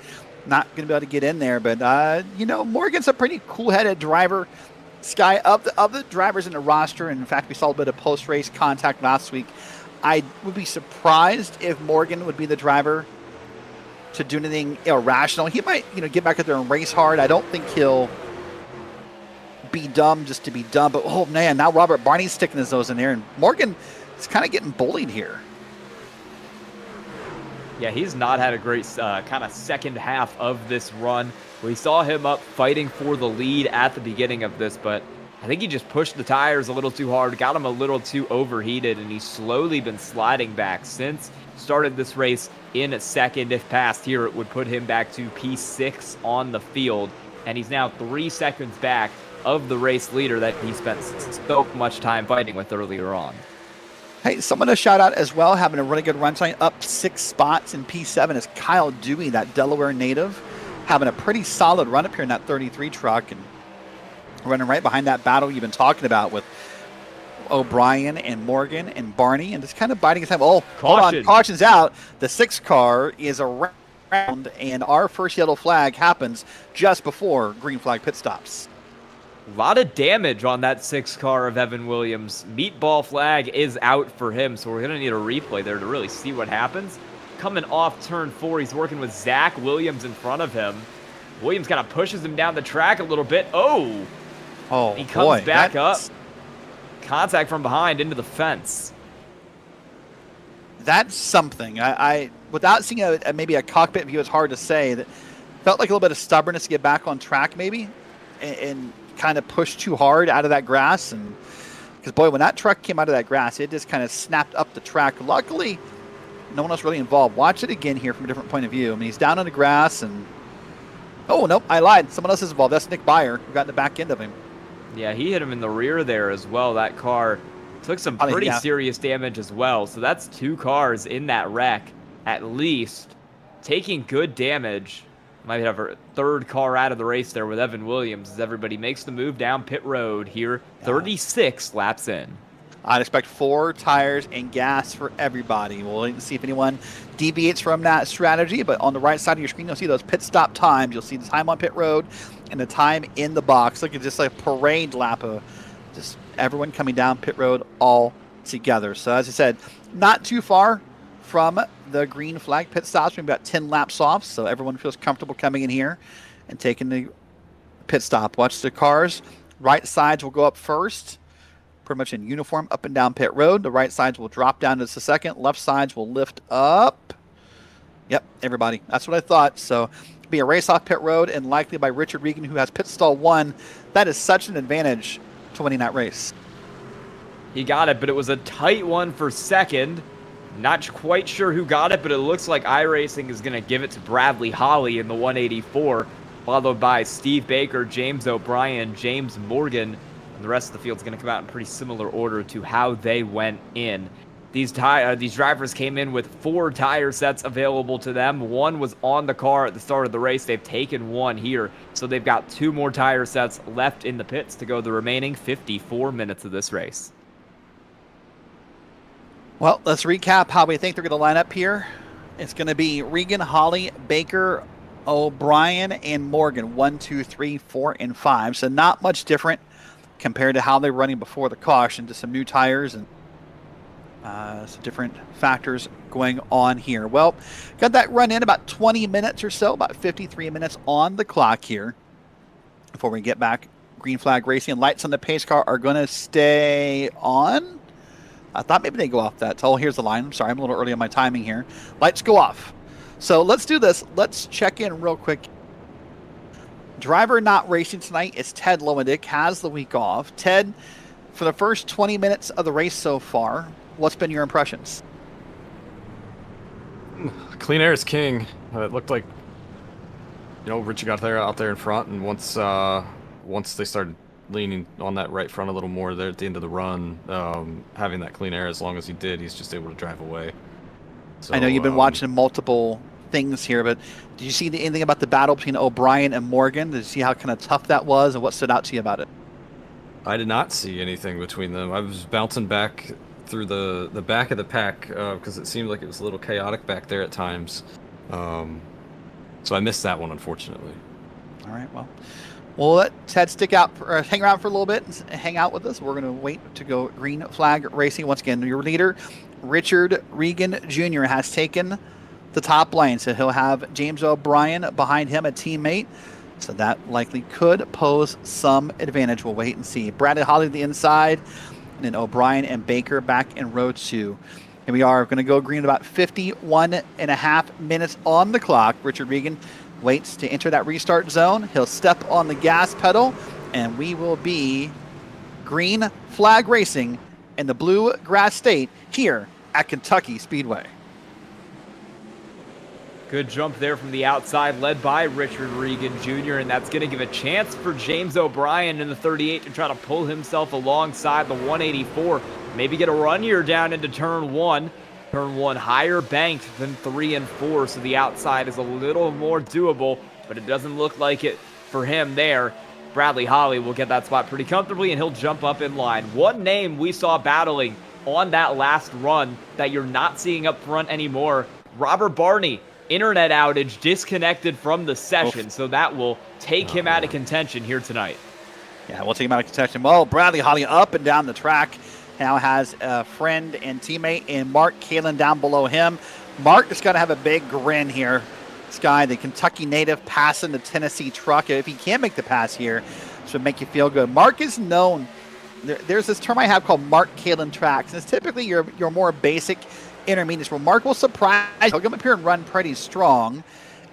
not going to be able to get in there. But, you know, Morgan's a pretty cool-headed driver. Sky, of the drivers in the roster, and in fact, we saw a bit of post-race contact last week. I would be surprised if Morgan would be the driver to do anything irrational. He might, you know, get back out there and race hard. I don't think he'll be dumb just to be dumb. But, oh, man, now Robert Barney's sticking his nose in there, and Morgan is kind of getting bullied here. Yeah, he's not had a great kind of second half of this run. We saw him up fighting for the lead at the beginning of this, but I think he just pushed the tires a little too hard, got him a little too overheated, and he's slowly been sliding back since started this race in second. If passed here, it would put him back to P6 on the field, and he's now 3 seconds back of the race leader that he spent so much time fighting with earlier on. Hey, someone to shout out as well, having a really good run time, up 6 spots in P7 is Kyle Dewey, that Delaware native, having a pretty solid run up here in that 33 truck and running right behind that battle you've been talking about with O'Brien and Morgan and Barney, and just kind of biding his time. Oh, hold on, caution's out. The 6 car is around, and our first yellow flag happens just before green flag pit stops. A lot of damage on that 6 car of Evan Williams. Meatball flag is out for him, so we're going to need a replay there to really see what happens. Coming off turn 4, he's working with Zach Williams in front of him. Williams kind of pushes him down the track a little bit. Oh, he comes back up. Contact from behind into the fence. That's something. I without seeing maybe a cockpit view, it's hard to say. That felt like a little bit of stubbornness to get back on track maybe, and kind of pushed too hard out of that grass. And because, boy, when that truck came out of that grass, it just kind of snapped up the track. Luckily, no one else really involved. Watch it again here from a different point of view. I mean, he's down on the grass, and oh, nope, I lied. Someone else is involved. That's Nick Byer, who got in the back end of him. Yeah, he hit him in the rear there as well. That car took some pretty serious damage as well. So that's 2 cars in that wreck, at least, taking good damage. Might have a 3rd car out of the race there with Evan Williams as everybody makes the move down pit road here. 36 laps in. I'd expect 4 tires and gas for everybody. We'll wait and see if anyone deviates from that strategy. But on the right side of your screen, you'll see those pit stop times. You'll see the time on pit road and the time in the box. Look at just like a parade lap of just everyone coming down pit road all together. So as I said, not too far from the green flag pit stops. We've got 10 laps off, so everyone feels comfortable coming in here and taking the pit stop. Watch the cars. Right sides will go up first, pretty much in uniform, up and down pit road. The right sides will drop down to the second. Left sides will lift up. Yep, everybody. That's what I thought. So it'll be a race off pit road, and likely by Richard Regan, who has pit stall 1. That is such an advantage to winning that race. He got it, but it was a tight one for second. Not quite sure who got it, but it looks like iRacing is going to give it to Bradley Holly in the 184, followed by Steve Baker, James O'Brien, James Morgan, and the rest of the field's going to come out in pretty similar order to how they went in. These drivers came in with 4 tire sets available to them. 1 was on the car at the start of the race. They've taken 1 here, so they've got 2 more tire sets left in the pits to go the remaining 54 minutes of this race. Well, let's recap how we think they're going to line up here. It's going to be Regan, Holly, Baker, O'Brien, and Morgan. 1, 2, 3, 4, and 5. So not much different compared to how they're running before the caution. Just some new tires and some different factors going on here. Well, got that run in about 20 minutes or so, about 53 minutes on the clock here before we get back. Green flag racing. Lights on the pace car are going to stay on. I thought maybe they go off that. Oh, here's the line. I'm sorry, I'm a little early on my timing here. Lights go off. So let's do this. Let's check in real quick. Driver not racing tonight is Ted Lowendick, has the week off. Ted, for the first 20 minutes of the race so far, what's been your impressions? Clean air is king. It looked like, Richie got out there in front, and once they started leaning on that right front a little more there at the end of the run, having that clean air as long as he did, he's just able to drive away. So, I know you've been watching multiple things here, but did you see anything about the battle between O'Brien and Morgan? Did you see how kind of tough that was, and what stood out to you about it? I did not see anything between them. I was bouncing back through the back of the pack because it seemed like it was a little chaotic back there at times. So I missed that one, unfortunately. All right, well, we'll let Ted hang around for a little bit and hang out with us. We're going to wait to go green flag racing. Once again, your leader, Richard Regan Jr., has taken the top lane, so he'll have James O'Brien behind him, a teammate. So that likely could pose some advantage. We'll wait and see. Bradley Holly the inside, and then O'Brien and Baker back in row 2. Here we are going to go green about 51.5 minutes on the clock. Richard Regan waits to enter that restart zone. He'll step on the gas pedal, and we will be green flag racing in the Bluegrass State here at Kentucky Speedway. Good jump there from the outside, led by Richard Regan Jr., and that's going to give a chance for James O'Brien in the 38 to try to pull himself alongside the 184. Maybe get a run here down into turn 1. Turn 1 higher banked than 3 and 4, so the outside is a little more doable, but it doesn't look like it for him there. Bradley Holly will get that spot pretty comfortably, and he'll jump up in line. One name we saw battling on that last run that you're not seeing up front anymore, Robert Barney. Internet outage, disconnected from the session, so that will take him out of contention here tonight. Yeah, we'll take him out of contention. Well, Bradley Holly up and down the track now has a friend and teammate in Mark Kalin down below him. Mark just got to have a big grin here. This guy, the Kentucky native, passing the Tennessee truck. If he can make the pass here, this would make you feel good. Mark is known. There's this term I have called Mark Kalin tracks, and it's typically your more basic intermediates. Well, Mark will surprise. He'll come up here and run pretty strong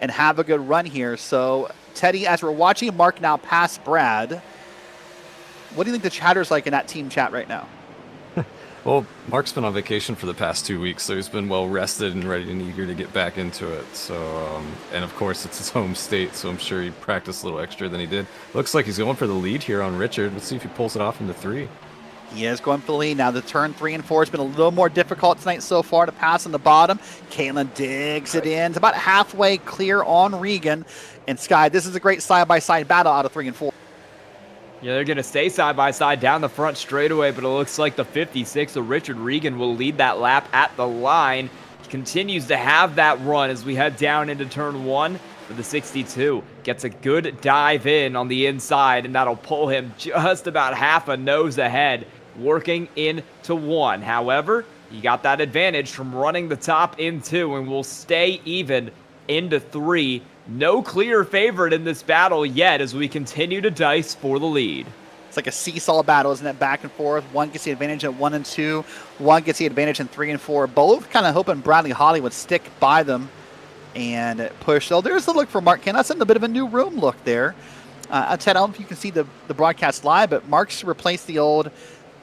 and have a good run here. So, Teddy, as we're watching Mark now pass Brad, what do you think the chatter's like in that team chat right now? Well, Mark's been on vacation for the past 2 weeks, so he's been well rested and ready and eager to get back into it. So, and of course, it's his home state, so I'm sure he practiced a little extra than he did. Looks like he's going for the lead here on Richard. Let's see if he pulls it off into 3. He is going for the lead. Now the turn 3 and 4 has been a little more difficult tonight so far to pass on the bottom. Caitlin digs it in. It's about halfway clear on Regan and Sky. This is a great side-by-side battle out of 3 and 4. Yeah, they're going to stay side-by-side down the front straightaway, but it looks like the 56 of Richard Regan will lead that lap at the line. He continues to have that run as we head down into turn 1. For the 62, gets a good dive in on the inside, and that'll pull him just about half a nose ahead, working into 1. However, he got that advantage from running the top in 2 and will stay even into 3. No clear favorite in this battle yet as we continue to dice for the lead. It's like a seesaw battle, isn't it? Back and forth. One gets the advantage at 1 and 2. One gets the advantage in 3 and 4. Both kind of hoping Bradley Holly would stick by them and push. So there's the look for Mark Ken. That's in a bit of a new room look there. Ted, I don't know if you can see the broadcast live, but Mark's replaced the old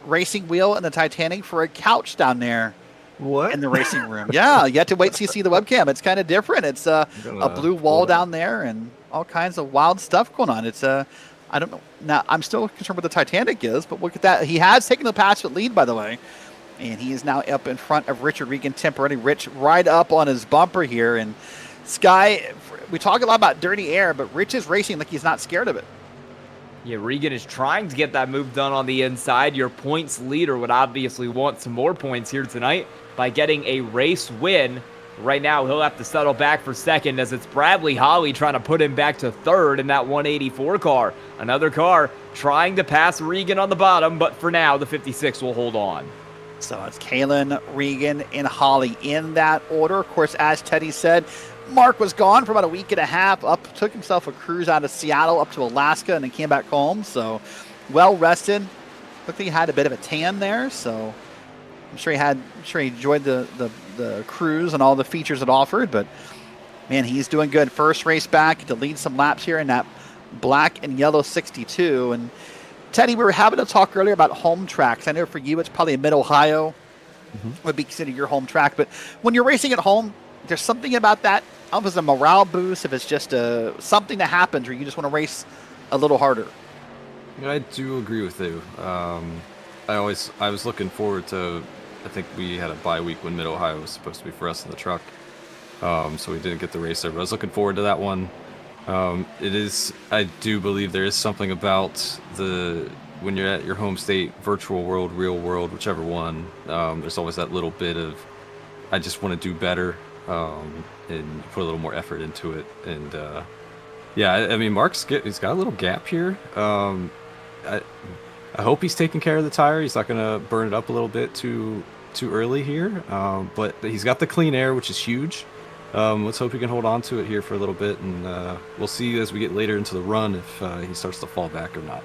racing wheel in the Titanic for a couch down there. What? In the racing room. Yeah, you have to wait till you see the webcam. It's kind of different. It's a blue wall down there and all kinds of wild stuff going on. It's I don't know. Now, I'm still concerned what the Titanic is, but look at that. He has taken the pass lead, by the way. And he is now up in front of Richard Regan temporarily. Rich right up on his bumper here. And Sky, we talk a lot about dirty air, but Rich is racing like he's not scared of it. Yeah, Regan is trying to get that move done on the inside. Your points leader would obviously want some more points here tonight by getting a race win. Right now, he'll have to settle back for second as it's Bradley Holly trying to put him back to third in that 184 car. Another car trying to pass Regan on the bottom, but for now, the 56 will hold on. So it's Kalen, Regan, and Holly in that order. Of course, as Teddy said, Mark was gone for about a week and a half. Took himself a cruise out of Seattle up to Alaska and then came back home. So well rested. Looked like he had a bit of a tan there. So I'm sure he enjoyed the cruise and all the features it offered. But man, he's doing good. First race back to lead some laps here in that black and yellow 62. And Teddy, we were having a talk earlier about home tracks. I know for you, it's probably Mid-Ohio would be considered your home track. But when you're racing at home, there's something about that. I don't know if it's a morale boost, if it's just something that happens, or you just want to race a little harder. Yeah, I do agree with you. I was looking forward to. I think we had a bye week when Mid-Ohio was supposed to be for us in the truck, so we didn't get the race there. But I was looking forward to that one. It is. I do believe there is something about when you're at your home state, virtual world, real world, whichever one. There's always that little bit of, I just want to do better, and put a little more effort into it. And yeah, I mean, he's got a little gap here. I hope he's taking care of the tire. He's not going to burn it up a little bit too early here. But he's got the clean air, which is huge. Let's hope he can hold on to it here for a little bit, and we'll see as we get later into the run if he starts to fall back or not.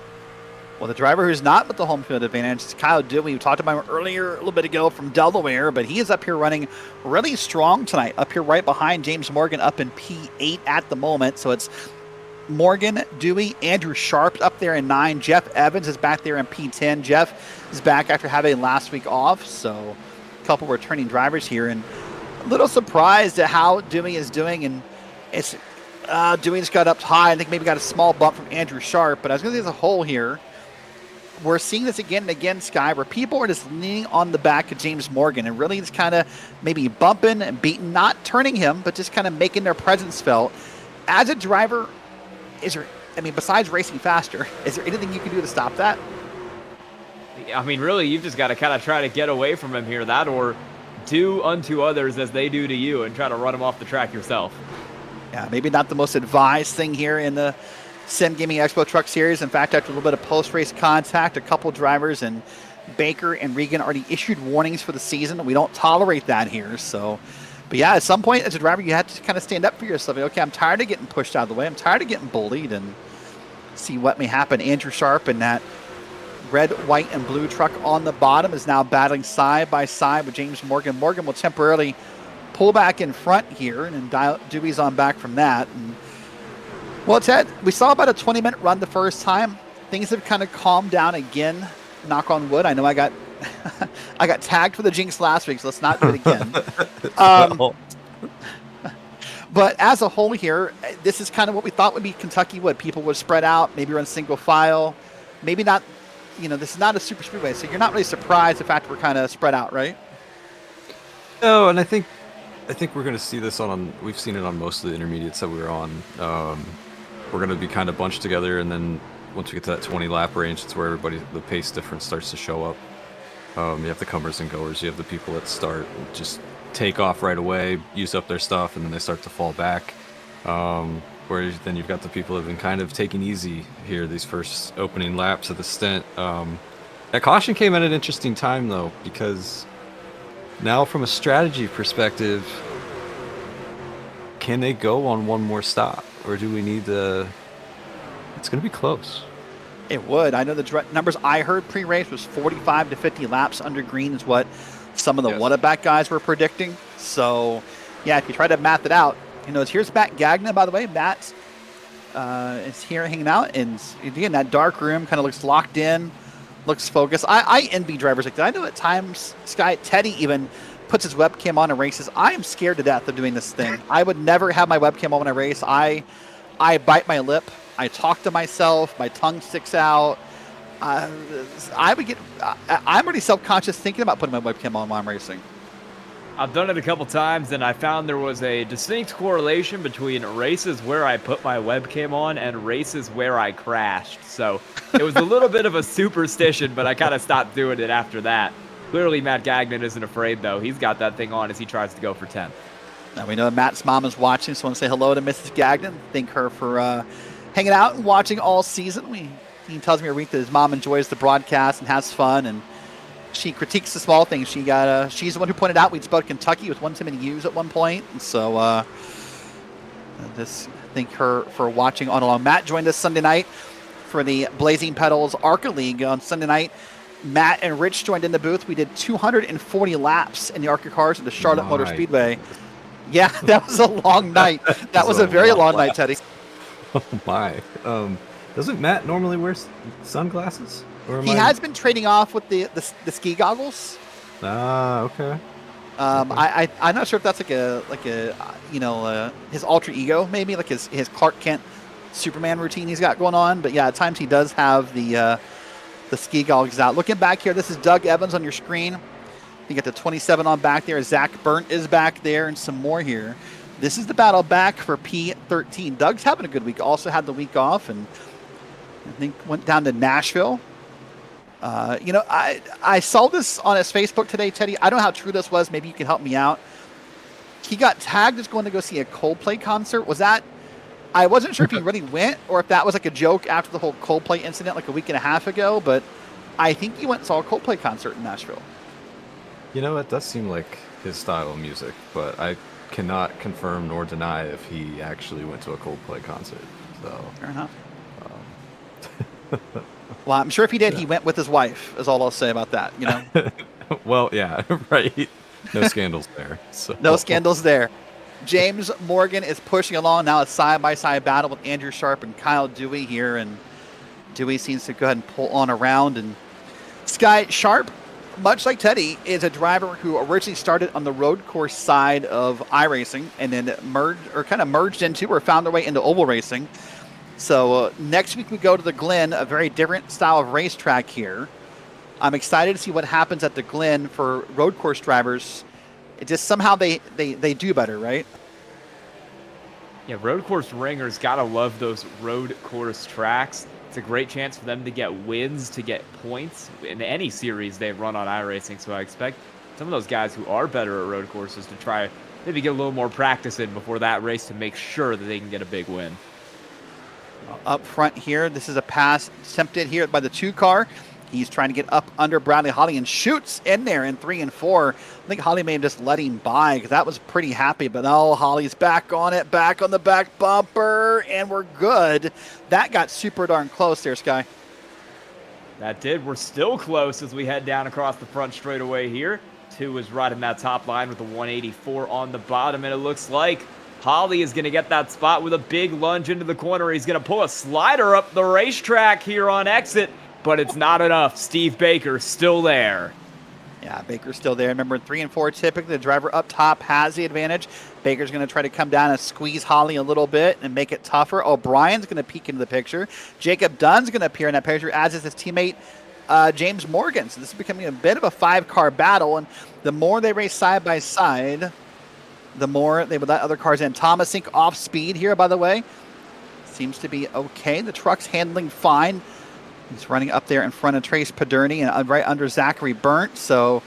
Well, the driver who's not with the home field advantage is Kyle Dewey. We talked about him earlier a little bit ago from Delaware, but he is up here running really strong tonight. Up here right behind James Morgan up in P8 at the moment. So it's Morgan, Dewey, Andrew Sharp up there in 9. Jeff Evans is back there in P10. Jeff is back after having last week off. So a couple returning drivers here. And a little surprised at how Dewey is doing. And it's Dewey just got up high. I think maybe got a small bump from Andrew Sharp. But I was going to say as a whole here, we're seeing this again and again, Sky, where people are just leaning on the back of James Morgan and really just kind of maybe bumping and beating, not turning him, but just kind of making their presence felt. As a driver, besides racing faster, is there anything you can do to stop that? I mean, really, you've just got to kind of try to get away from him here, that or do unto others as they do to you and try to run them off the track yourself. Yeah, maybe not the most advised thing here in the SimGamingExpo Truck Series. In fact, after a little bit of post-race contact, a couple drivers and Baker and Regan already issued warnings for the season. We don't tolerate that here. So, but yeah, at some point as a driver, you have to kind of stand up for yourself. Okay, I'm tired of getting pushed out of the way. I'm tired of getting bullied, and see what may happen. Andrew Sharp in that red, white, and blue truck on the bottom is now battling side by side with James Morgan. Morgan will temporarily pull back in front here, and then Dewey's on back from that. And well, Ted, we saw about a 20-minute run the first time. Things have kind of calmed down again, knock on wood. I know I got I got tagged for the jinx last week, so let's not do it again. But as a whole here, this is kind of what we thought would be Kentucky would. People would spread out, maybe run single file, maybe not, this is not a super speedway, so you're not really surprised the fact we're kind of spread out, right? No, and I think we're going to see this we've seen it on most of the intermediates that we were on. We're going to be kind of bunched together, and then once we get to that 20 lap range, it's where the pace difference starts to show up. You have the comers and goers, you have the people that start just take off right away, use up their stuff, and then they start to fall back. Whereas then you've got the people that have been kind of taking easy here these first opening laps of the stint. That caution came at an interesting time though, because now from a strategy perspective, can they go on one more stop, or do we need to? It's going to be close. It would. I know the numbers I heard pre-race was 45 to 50 laps under green is what some of the Whataback guys were predicting. So, yeah, if you try to math it out, here's Matt Gagnon, by the way. Matt is here hanging out, and again, that dark room kind of looks locked in, looks focused. I envy drivers like that. I know at times, Teddy even puts his webcam on and races. I am scared to death of doing this thing. I would never have my webcam on when I race. I bite my lip. I talk to myself. My tongue sticks out. I would get. I'm already self-conscious thinking about putting my webcam on while I'm racing. I've done it a couple times, and I found there was a distinct correlation between races where I put my webcam on and races where I crashed. So it was a little bit of a superstition, but I kind of stopped doing it after that. Clearly, Matt Gagnon isn't afraid, though. He's got that thing on as he tries to go for 10. Now we know Matt's mom is watching, so I want to say hello to Mrs. Gagnon. Thank her for hanging out and watching all season. He tells me every week that his mom enjoys the broadcast and has fun, and she critiques the small things. She's the one who pointed out we'd spelled Kentucky with one too many U's at one point, and so just thank her for watching on along. Matt joined us Sunday night for the Blazing Pedals ARCA League on Sunday night. Matt and Rich joined in the booth. We did 240 laps in the ARCA cars at the Charlotte Motor Speedway. Yeah, that was a long night. That was a very long night, Teddy. Oh my. Doesn't Matt normally wear sunglasses? Or he has been trading off with the ski goggles. Ah, okay. I'm not sure if that's like a his alter ego, maybe like his Clark Kent Superman routine he's got going on. But yeah, at times he does have the ski goggles out. Looking back here, this is Doug Evans on your screen. You get the 27 on back there. Zach Burnt is back there, and some more here. This is the battle back for P13. Doug's having a good week. Also had the week off, and I think went down to Nashville. I saw this on his Facebook today, Teddy. I don't know how true this was. Maybe you can help me out. He got tagged as going to go see a Coldplay concert. Was that? I wasn't sure if he really went or if that was like a joke after the whole Coldplay incident like a week and a half ago, but I think he went and saw a Coldplay concert in Nashville. You know, it does seem like his style of music, but I cannot confirm nor deny if he actually went to a Coldplay concert. So fair enough. Well, I'm sure if he did, he went with his wife, is all I'll say about that, you know? Well, yeah, right. No scandals there. So. No scandals there. James Morgan is pushing along now. A side-by-side battle with Andrew Sharp and Kyle Dewey here, and Dewey seems to go ahead and pull on around. And Sky Sharp, much like Teddy, is a driver who originally started on the road course side of iRacing and then merged into or found their way into oval racing. So next week we go to the Glen, a very different style of racetrack here. I'm excited to see what happens at the Glen for road course drivers. It just somehow they do better, right? Yeah, road course ringers gotta love those road course tracks. It's a great chance for them to get wins, to get points in any series they run on iRacing. So I expect some of those guys who are better at road courses to try maybe get a little more practice in before that race to make sure that they can get a big win. Up front here, this is a pass attempted here by the 2 car. He's trying to get up under Bradley Holly and shoots in there in 3 and 4. I think Holly may have just let him by because that was pretty happy. But oh, Holly's back on it, back on the back bumper, and we're good. That got super darn close there, Sky. That did. We're still close as we head down across the front straightaway here. 2 is right in that top line with the 184 on the bottom, and it looks like Holly is going to get that spot with a big lunge into the corner. He's going to pull a slider up the racetrack here on exit, but it's not enough. Steve Baker still there. Yeah, Baker's still there. Remember, 3 and 4, typically the driver up top has the advantage. Baker's going to try to come down and squeeze Holly a little bit and make it tougher. O'Brien's going to peek into the picture. Jacob Dunn's going to appear in that picture, as is his teammate James Morgan. So this is becoming a bit of a 5-car battle, and the more they race side by side, the more they would let other cars in. Thomas Inc. off speed here, by the way. Seems to be okay. The truck's handling fine. He's running up there in front of Trace Paderni and right under Zachary Burnt. So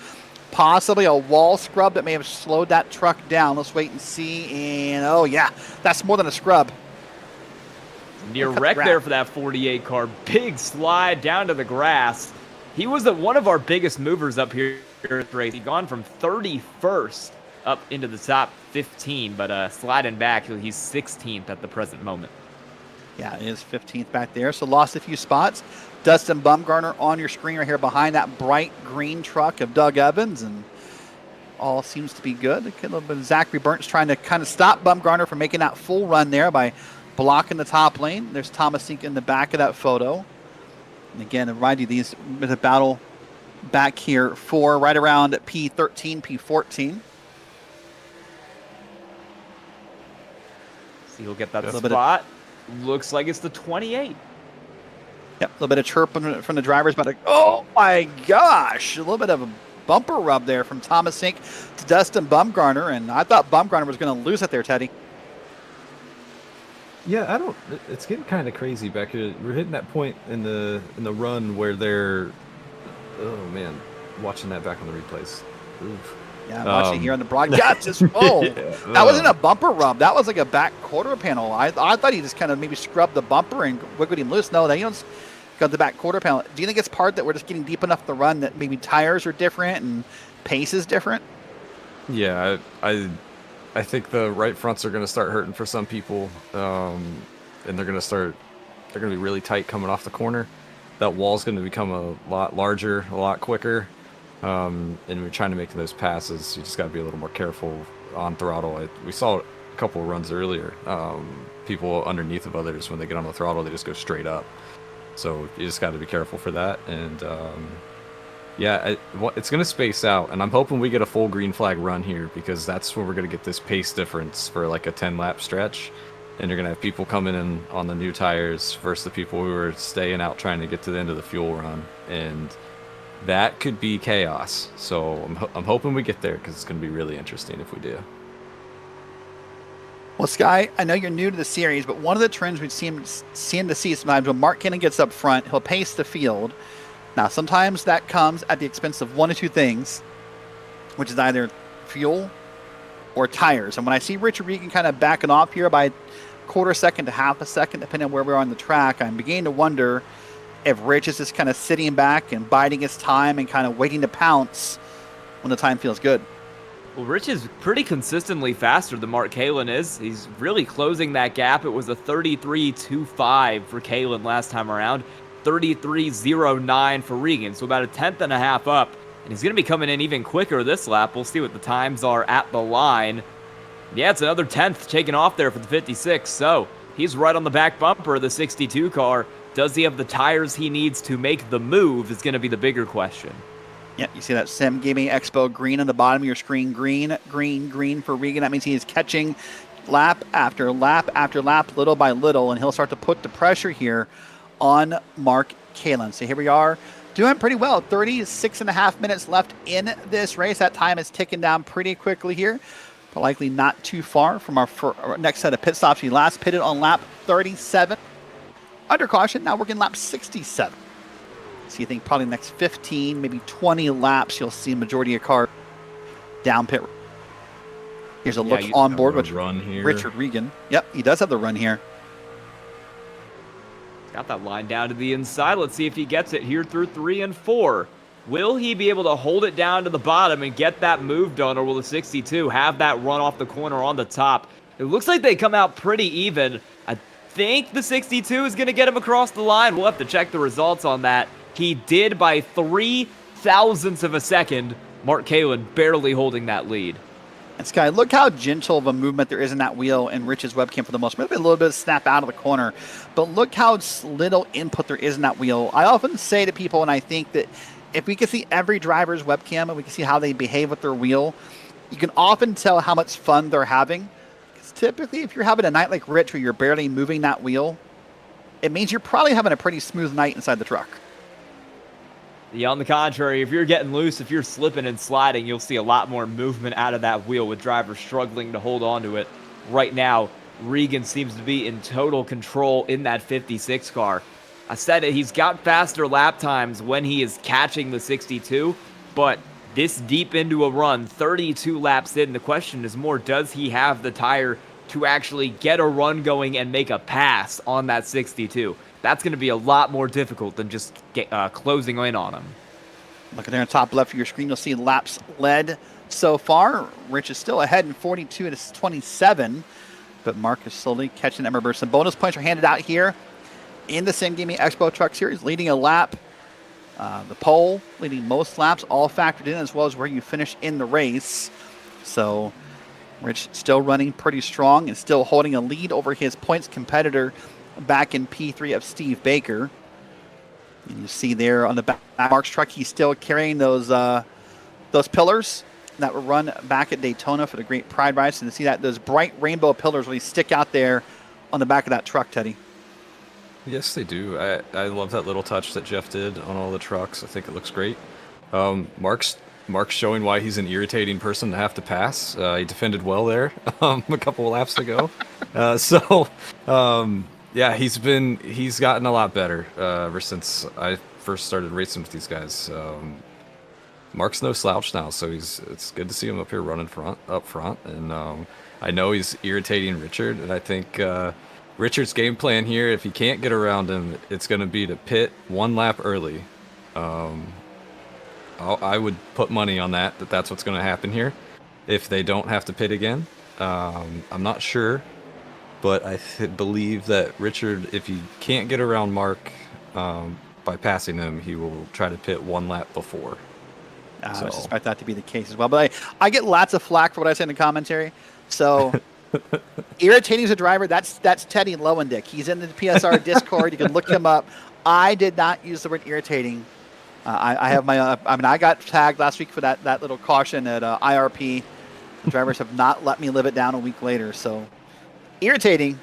possibly a wall scrub that may have slowed that truck down. Let's wait and see. And oh yeah, that's more than a scrub. Near wreck there for that 48 car. Big slide down to the grass. He was one of our biggest movers up here at the race. He'd gone from 31st up into the top 15, but sliding back, he's 16th at the present moment. Yeah, it is 15th back there, so lost a few spots. Dustin Bumgarner on your screen right here behind that bright green truck of Doug Evans, and all seems to be good. A little bit of Zachary Burnt's trying to kind of stop Bumgarner from making that full run there by blocking the top lane. There's Thomas Inc. in the back of that photo. And again, remind you, these with a battle back here for right around P13, P14. See, he'll get that spot. Looks like it's the 28. Yep, a little bit of chirp from the drivers, but oh my gosh, a little bit of a bumper rub there from Thomas Sink to Dustin Bumgarner, and I thought Bumgarner was going to lose it there, Teddy. Yeah, it's getting kind of crazy back here. We're hitting that point in the run where they're, oh man, watching that back on the replays. Oof. Yeah, I'm watching here on the broadcast. Just, oh, yeah. That wasn't a bumper rub. That was like a back quarter panel. I thought he just kind of maybe scrubbed the bumper and wiggled him loose. No, they don't got the back quarter panel. Do you think it's part that we're just getting deep enough to run that maybe tires are different and pace is different? Yeah, I think the right fronts are going to start hurting for some people, and they're going to be really tight coming off the corner. That wall's going to become a lot larger, a lot quicker. And we're trying to make those passes. You just got to be a little more careful on throttle. We saw a couple of runs earlier. People underneath of others, when they get on the throttle, they just go straight up. So you just got to be careful for that. And it's going to space out. And I'm hoping we get a full green flag run here, because that's where we're going to get this pace difference for like a 10-lap stretch. And you're going to have people coming in on the new tires versus the people who are staying out trying to get to the end of the fuel run. And that could be chaos. So I'm hoping we get there, because it's going to be really interesting if we do. Well, Sky, I know you're new to the series, but one of the trends we seem to see sometimes when Mark Cannon gets up front, he'll pace the field. Now, sometimes that comes at the expense of one of two things, which is either fuel or tires. And when I see Richard Regan kind of backing off here by a quarter second to half a second, depending on where we are on the track, I'm beginning to wonder if Rich is just kind of sitting back and biding his time and kind of waiting to pounce when the time feels good. Well, Rich is pretty consistently faster than Mark Kalin is. He's really closing that gap. It was a 33.25 for Kalin last time around, 33.09 for Regan, so about a tenth and a half up. And he's going to be coming in even quicker this lap. We'll see what the times are at the line. Yeah, it's another tenth taken off there for the 56, so he's right on the back bumper of the 62 car. Does he have the tires he needs to make the move is going to be the bigger question. Yeah, you see that SimGamingExpo green on the bottom of your screen. Green, green, green for Regan. That means he is catching lap after lap after lap, little by little, and he'll start to put the pressure here on Mark Kalin. So here we are, doing pretty well. 36.5 minutes left in this race. That time is ticking down pretty quickly here, but likely not too far from our next set of pit stops. He last pitted on lap 37. Under caution, now working lap 67. So you think probably the next 15, maybe 20 laps, you'll see a majority of cars down pit. Here's a look on board with Richard Regan. Yep, he does have the run here. Got that line down to the inside. Let's see if he gets it here through 3 and 4. Will he be able to hold it down to the bottom and get that move done, or will the 62 have that run off the corner on the top? It looks like they come out pretty even. I think the 62 is going to get him across the line. We'll have to check the results on that. He did by 3 thousandths of a second. Mark Kalin barely holding that lead. And Sky, look how gentle of a movement there is in that wheel in Rich's webcam for the most part. Maybe a little bit of snap out of the corner, but look how little input there is in that wheel. I often say to people, and I think that if we could see every driver's webcam and we can see how they behave with their wheel, you can often tell how much fun they're having. Because typically, if you're having a night like Rich where you're barely moving that wheel, it means you're probably having a pretty smooth night inside the truck. Yeah, on the contrary, if you're getting loose, if you're slipping and sliding, you'll see a lot more movement out of that wheel with drivers struggling to hold on to it. Right now, Regan seems to be in total control in that 56 car. I said it, he's got faster lap times when he is catching the 62, but this deep into a run, 32 laps in, the question is more, does he have the tire to actually get a run going and make a pass on that 62? That's going to be a lot more difficult than just closing in on him. Looking there on top left of your screen, you'll see laps led so far. Rich is still ahead in 42 to 27, but Mark is slowly catching Emmer Burst. Some bonus points are handed out here in the SimGamingExpo Truck Series, leading a lap. The pole, leading most laps, all factored in, as well as where you finish in the race. So Rich still running pretty strong and still holding a lead over his points competitor back in P3 of Steve Baker. And you see there on the back of Mark's truck, he's still carrying those pillars that were run back at Daytona for the Great Pride Race. And to see that those bright rainbow pillars really stick out there on the back of that truck, Teddy. Yes, they do. I love that little touch that Jeff did on all the trucks. I think it looks great. Mark's showing why he's an irritating person to have to pass. He defended well there a couple of laps ago. Yeah, he's gotten a lot better ever since I first started racing with these guys. Mark's no slouch now, so it's good to see him up here running up front, and I know he's irritating Richard, and I think Richard's game plan here, if he can't get around him, it's going to be to pit one lap early. I would put money on that's what's going to happen here, if they don't have to pit again. I'm not sure, but I believe that Richard, if he can't get around Mark by passing him, he will try to pit one lap before. I suspect that to be the case as well. But I get lots of flack for what I say in the commentary. So irritating as a driver, that's Teddy Lowendick. He's in the PSR Discord. You can look him up. I did not use the word irritating. I have my. I got tagged last week for that little caution at IRP. The drivers have not let me live it down a week later. So irritating,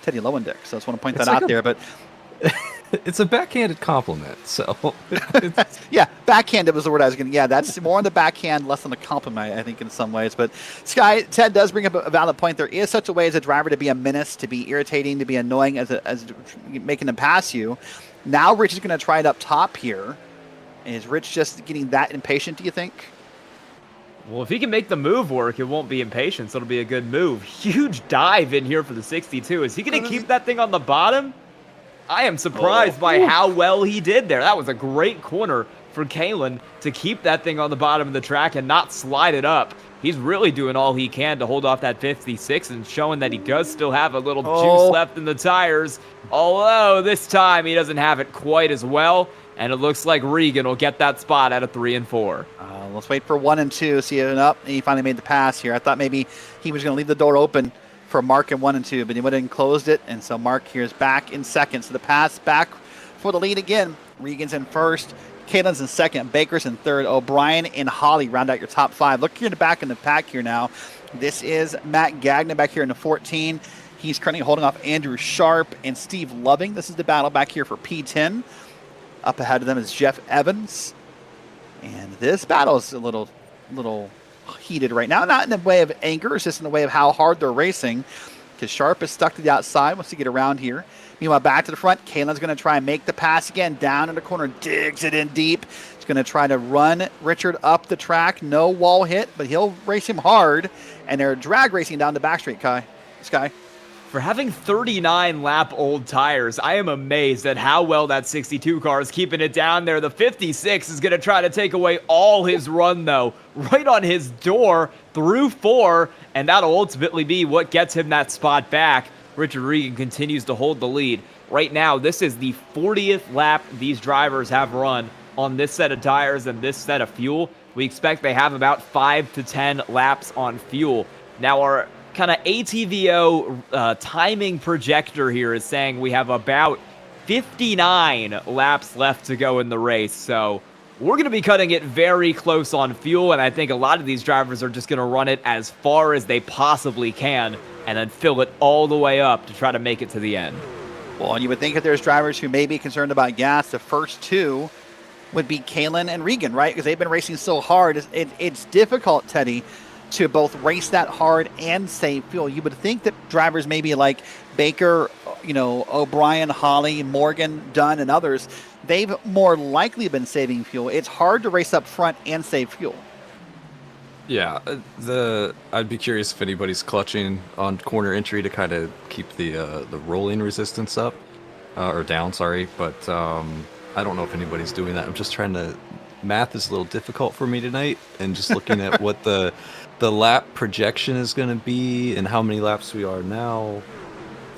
Teddy Lowendick. So I just want to point that out there. But it's a backhanded compliment. So yeah, backhanded was the word I was going to. Yeah, that's more on the backhand, less on the compliment, I think, in some ways. But Ted does bring up a valid point. There is such a way as a driver to be a menace, to be irritating, to be annoying as making them pass you. Now Rich is going to try it up top here. Is Rich just getting that impatient, do you think? Well, if he can make the move work, it won't be impatience. It'll be a good move. Huge dive in here for the 62. Is he going to keep that thing on the bottom? I am surprised by how well he did there. That was a great corner for Kalen to keep that thing on the bottom of the track and not slide it up. He's really doing all he can to hold off that 56 and showing that he does still have a little juice left in the tires. Although this time he doesn't have it quite as well. And it looks like Regan will get that spot out of 3 and 4. Let's wait for 1 and 2. See it up. He finally made the pass here. I thought maybe he was going to leave the door open for Mark in 1 and 2, but he went and closed it. And so Mark here is back in second. So the pass back for the lead again. Regan's in first. Caitlin's in second. Baker's in third. O'Brien and Holly round out your top 5. Look here in the back in the pack here now. This is Matt Gagnon back here in the 14. He's currently holding off Andrew Sharp and Steve Loving. This is the battle back here for P10. Up ahead of them is Jeff Evans. And this battle is a little heated right now. Not in the way of anger, it's just in the way of how hard they're racing. Because Sharp is stuck to the outside, wants to get around here. Meanwhile, back to the front, Kaylin's going to try and make the pass again. Down in the corner, digs it in deep. He's going to try to run Richard up the track. No wall hit, but he'll race him hard. And they're drag racing down the back straight, Sky. For having 39-lap-old tires, I am amazed at how well that 62 car is keeping it down there. The 56 is going to try to take away all his run, though, right on his door through 4, and that'll ultimately be what gets him that spot back. Richard Regan continues to hold the lead. Right now, this is the 40th lap these drivers have run on this set of tires and this set of fuel. We expect they have about 5 to 10 laps on fuel. Now, our kind of ATVO timing projector here is saying we have about 59 laps left to go in the race. So we're going to be cutting it very close on fuel, and I think a lot of these drivers are just going to run it as far as they possibly can and then fill it all the way up to try to make it to the end. Well, and you would think if there's drivers who may be concerned about gas, the first two would be Kaylin and Regan, right? Because they've been racing so hard. It's difficult, Teddy, to both race that hard and save fuel. You would think that drivers maybe like Baker, O'Brien, Holly, Morgan, Dunn, and others, they've more likely been saving fuel. It's hard to race up front and save fuel. Yeah, I'd be curious if anybody's clutching on corner entry to kind of keep the rolling resistance up or down. Sorry, but I don't know if anybody's doing that. I'm just trying to. Math is a little difficult for me tonight, and just looking at what the lap projection is going to be and how many laps we are now,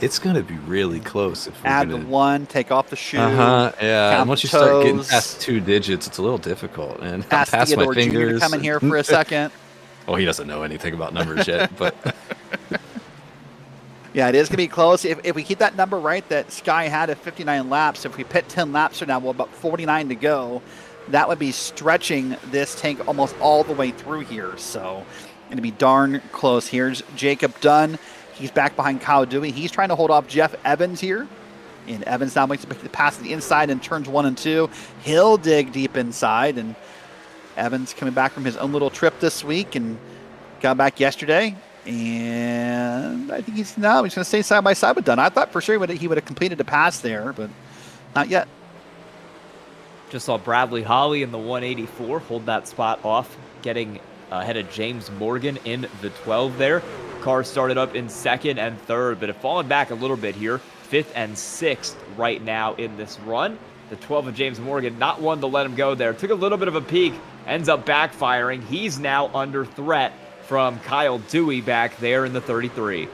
it's going to be really close. If we're Add the 1, take off the shoe. Yeah. Once you start getting past 2 digits, it's a little difficult. And Ask past my fingers. To come in here for a second. Well, he doesn't know anything about numbers yet, but yeah, it is going to be close. If we keep that number right that Sky had at 59 laps, if we pit 10 laps from now, we'll about 49 to go. That would be stretching this tank almost all the way through here. So going to be darn close. Here's Jacob Dunn. He's back behind Kyle Dewey. He's trying to hold off Jeff Evans here And Evans now makes the pass to the inside and turns 1 and 2. He'll dig deep inside, and Evans coming back from his own little trip this week and got back yesterday. And I think he's going to stay side by side with Dunn. I thought for sure he would have completed a pass there, but not yet. Just saw Bradley Holly in the 184 hold that spot off, getting ahead of James Morgan in the 12 there. Cars started up in 2nd and 3rd, but have fallen back a little bit here. 5th and 6th right now in this run. The 12 of James Morgan, not one to let him go there. Took a little bit of a peek, ends up backfiring. He's now under threat from Kyle Dewey back there in the 33.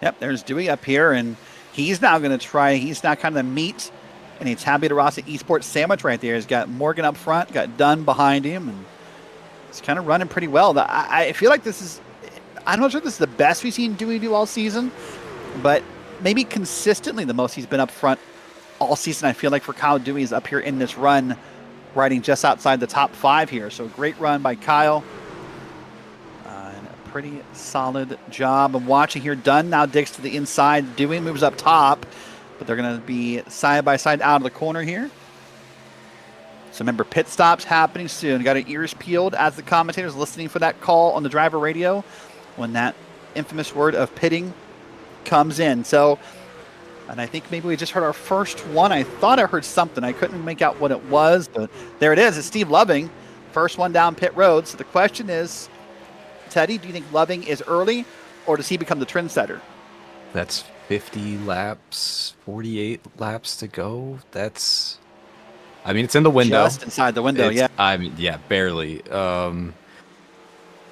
Yep, there's Dewey up here, and he's now going to try. He's now kind of the meat and a Tabitha Rossi Esports sandwich right there. He's got Morgan up front, got Dunn behind him, and he's kind of running pretty well. I feel like this is, I'm not sure this is the best we've seen Dewey do all season, but maybe consistently the most he's been up front all season. I feel like for Kyle Dewey is up here in this run, riding just outside the top 5 here. So great run by Kyle. And a pretty solid job of watching here. Dunn now digs to the inside. Dewey moves up top, but they're going to be side by side out of the corner here. So remember, pit stops happening soon. Got our ears peeled as the commentators listening for that call on the driver radio when that infamous word of pitting comes in. So, and I think maybe we just heard our first one. I thought I heard something. I couldn't make out what it was, but there it is. It's Steve Loving, first one down pit road. So the question is, Teddy, do you think Loving is early, or does he become the trendsetter? That's 50 laps, 48 laps to go. That's, I mean, it's in the window. Just inside the window, yeah. I mean, yeah, barely.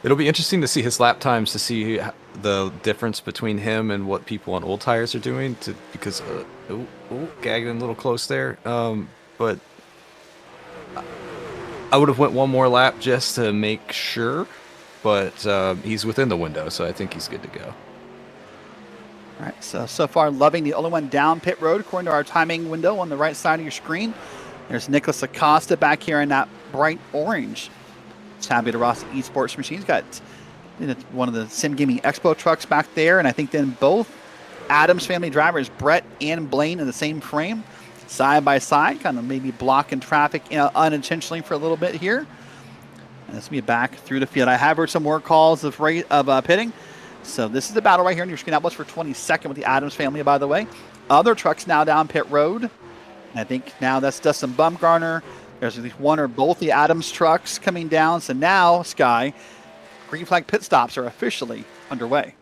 It'll be interesting to see his lap times, to see the difference between him and what people on old tires are doing. Because, gagging a little close there. But I would have went one more lap just to make sure. But he's within the window, so I think he's good to go. All right, so far, Loving the only one down pit road, according to our timing window on the right side of your screen. There's Nicholas Acosta back here in that bright orange Tabitha Rossi Esports machine. He's got one of the SimGamingExpo trucks back there, and I think then both Adams family drivers, Brett and Blaine, in the same frame, side by side, kind of maybe blocking traffic unintentionally for a little bit here. And this will be back through the field. I have heard some more calls of pitting. So this is the battle right here on your screen. That was for 22nd with the Adams family, by the way. Other trucks now down pit road. And I think now that's Dustin Bumgarner. There's at least one or both the Adams trucks coming down. So now, Sky, green flag pit stops are officially underway.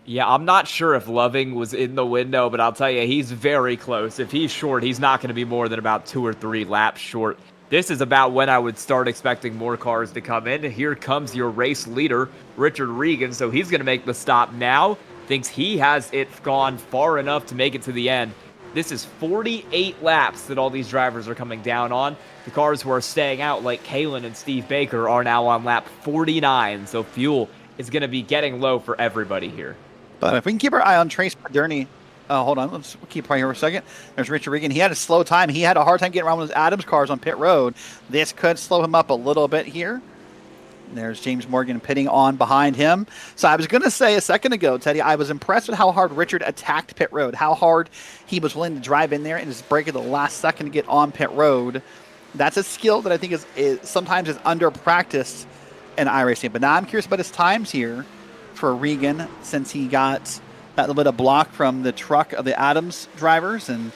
Yeah, I'm not sure if Loving was in the window, but I'll tell you, he's very close. If he's short, he's not going to be more than about 2 or 3 laps short. This is about when I would start expecting more cars to come in. Here comes your race leader, Richard Regan. So he's going to make the stop now. Thinks he has it gone far enough to make it to the end. This is 48 laps that all these drivers are coming down on. The cars who are staying out, like Kalen and Steve Baker, are now on lap 49. So fuel is going to be getting low for everybody here. But if we can keep our eye on Trace Paderni. Hold on, let's keep right here for a second. There's Richard Regan. He had a slow time. He had a hard time getting around with his Adams cars on pit road. This could slow him up a little bit here. There's James Morgan pitting on behind him. So I was going to say a second ago, Teddy, I was impressed with how hard Richard attacked pit road, how hard he was willing to drive in there and just break at the last second to get on pit road. That's a skill that I think is sometimes is under practiced in iRacing. But now I'm curious about his times here for Regan, since he got that little bit of block from the truck of the Adams drivers, and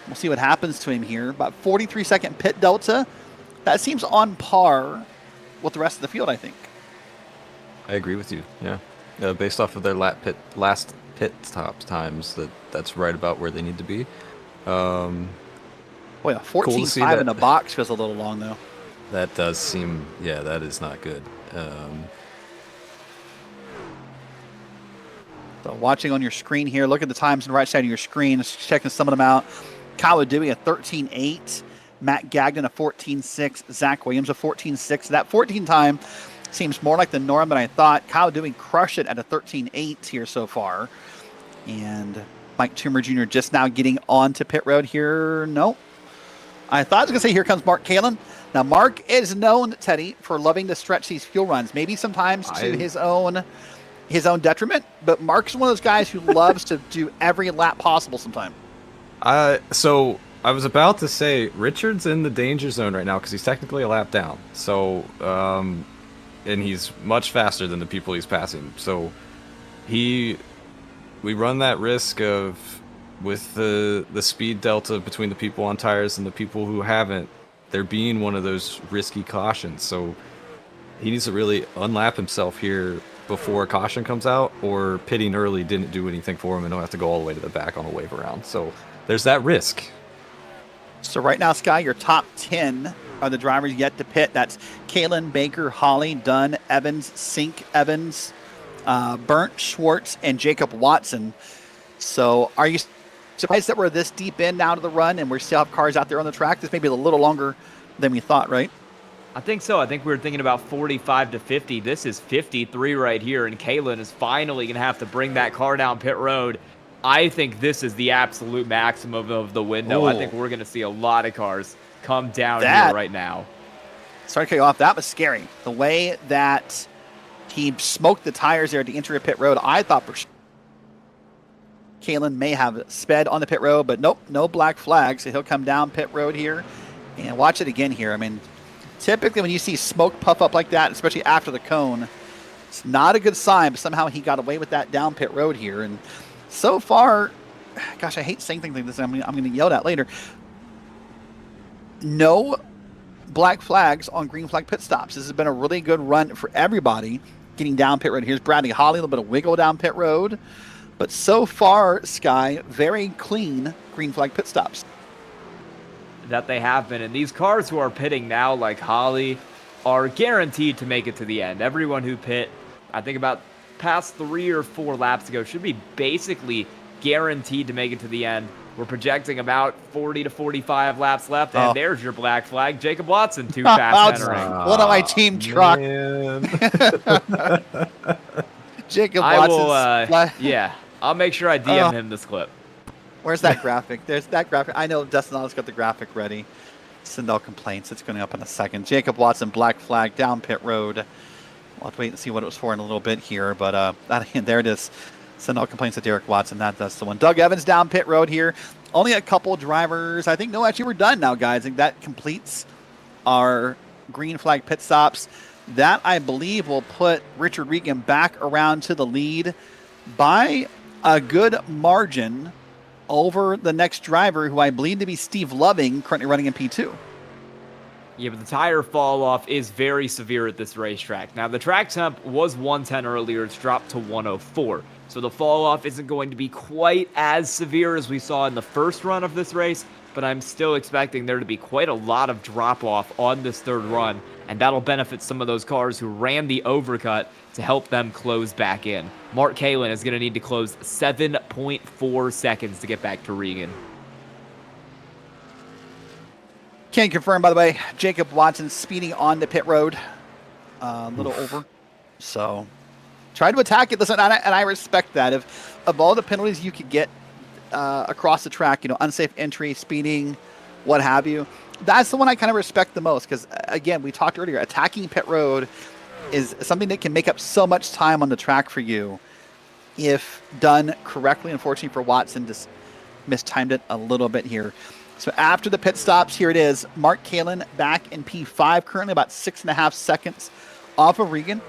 we'll see what happens to him here. About 43-second pit delta. That seems on par with the rest of the field, I think. I agree with you. Yeah, based off of their last pit stop times, that's right about where they need to be. Boy, a 14.5 in a box feels a little long, though. That does seem, yeah, that is not good. So watching on your screen here, look at the times on the right side of your screen, just checking some of them out. Kyle Dewey a 13.8, Matt Gagnon a 14.6, Zach Williams a 14.6. That 14 time seems more like the norm than I thought. Kyle Dewey crushed it at a 13.8 here so far. And Mike Toomer Jr. just now getting onto pit road here. Nope. I thought I was going to say here comes Mark Kalen. Now, Mark is known, Teddy, for loving to stretch these fuel runs, maybe sometimes to his own his own detriment, but Mark's one of those guys who loves to do every lap possible sometime. So I was about to say Richard's in the danger zone right now because he's technically a lap down. So, and he's much faster than the people he's passing. So we run that risk of, with the speed delta between the people on tires and the people who haven't, there being one of those risky cautions. So he needs to really unlap himself here before a caution comes out, or pitting early didn't do anything for him and he'll have to go all the way to the back on a wave around. So there's that risk. So right now, Sky, your top 10 are the drivers yet to pit. That's Kalen, Baker, Holly, Dunn, Evans, Sink, Evans, Burnt, Schwartz, and Jacob Watson. So are you surprised that we're this deep in now to the run and we still have cars out there on the track? This may be a little longer than we thought, right? I think so. I think we were thinking about 45 to 50. This is 53 right here, and Kalen is finally going to have to bring that car down pit road. I think this is the absolute maximum of the window. Ooh. I think we're going to see a lot of cars come down here right now. Sorry to cut you off. That was scary. The way that he smoked the tires there at the interior pit road, I thought for sure Kalen may have sped on the pit road, but nope, no black flag. So he'll come down pit road here. And watch it again here. I mean, typically when you see smoke puff up like that, especially after the cone, it's not a good sign, but somehow he got away with that down pit road here. And so far, gosh, I hate saying things like this. I'm going to yell at later. No black flags on green flag pit stops. This has been a really good run for everybody getting down pit road. Here's Bradley Holly, a little bit of wiggle down pit road. But so far, Sky, very clean green flag pit stops. That they have been. And these cars who are pitting now, like Holly, are guaranteed to make it to the end. Everyone who pit, I think about past 3 or 4 laps ago, should be basically guaranteed to make it to the end. We're projecting about 40 to 45 laps left, and there's your black flag. Jacob Watson, too fast entering. One of my team truck. Jacob Watson. Yeah, I'll make sure I DM him this clip. Where's that graphic? There's that graphic. I know Dustin Ollis got the graphic ready. Sindel complaints. It's going up in a second. Jacob Watson, black flag, down pit road. We'll have to wait and see what it was for in a little bit here, but there it is. Sindel complaints to Derrick Watson. That's the one. Doug Evans down pit road here. Only a couple drivers. I think, no, actually, we're done now, guys. I think that completes our green flag pit stops. That, I believe, will put Richard Regan back around to the lead by a good margin over the next driver, who I believe to be Steve Loving, currently running in P2. Yeah, but the tire fall off is very severe at this racetrack. Now, the track temp was 110 earlier. It's dropped to 104. So the fall off isn't going to be quite as severe as we saw in the first run of this race, but I'm still expecting there to be quite a lot of drop off on this third run, and that'll benefit some of those cars who ran the overcut to help them close back in. Mark Kalen is going to need to close 7.4 seconds to get back to Regan. Can confirm, by the way, Jacob Watson speeding on the pit road, a little over. So try to attack it. Listen, and I respect that. If of all the penalties you could get across the track, unsafe entry, speeding, what have you, that's the one I kind of respect the most. Because again, we talked earlier, attacking pit road is something that can make up so much time on the track for you if done correctly. Unfortunately for Watson, just mistimed it a little bit here. So after the pit stops, here it is. Mark Kalen back in P5, currently about 6.5 seconds off of Regan.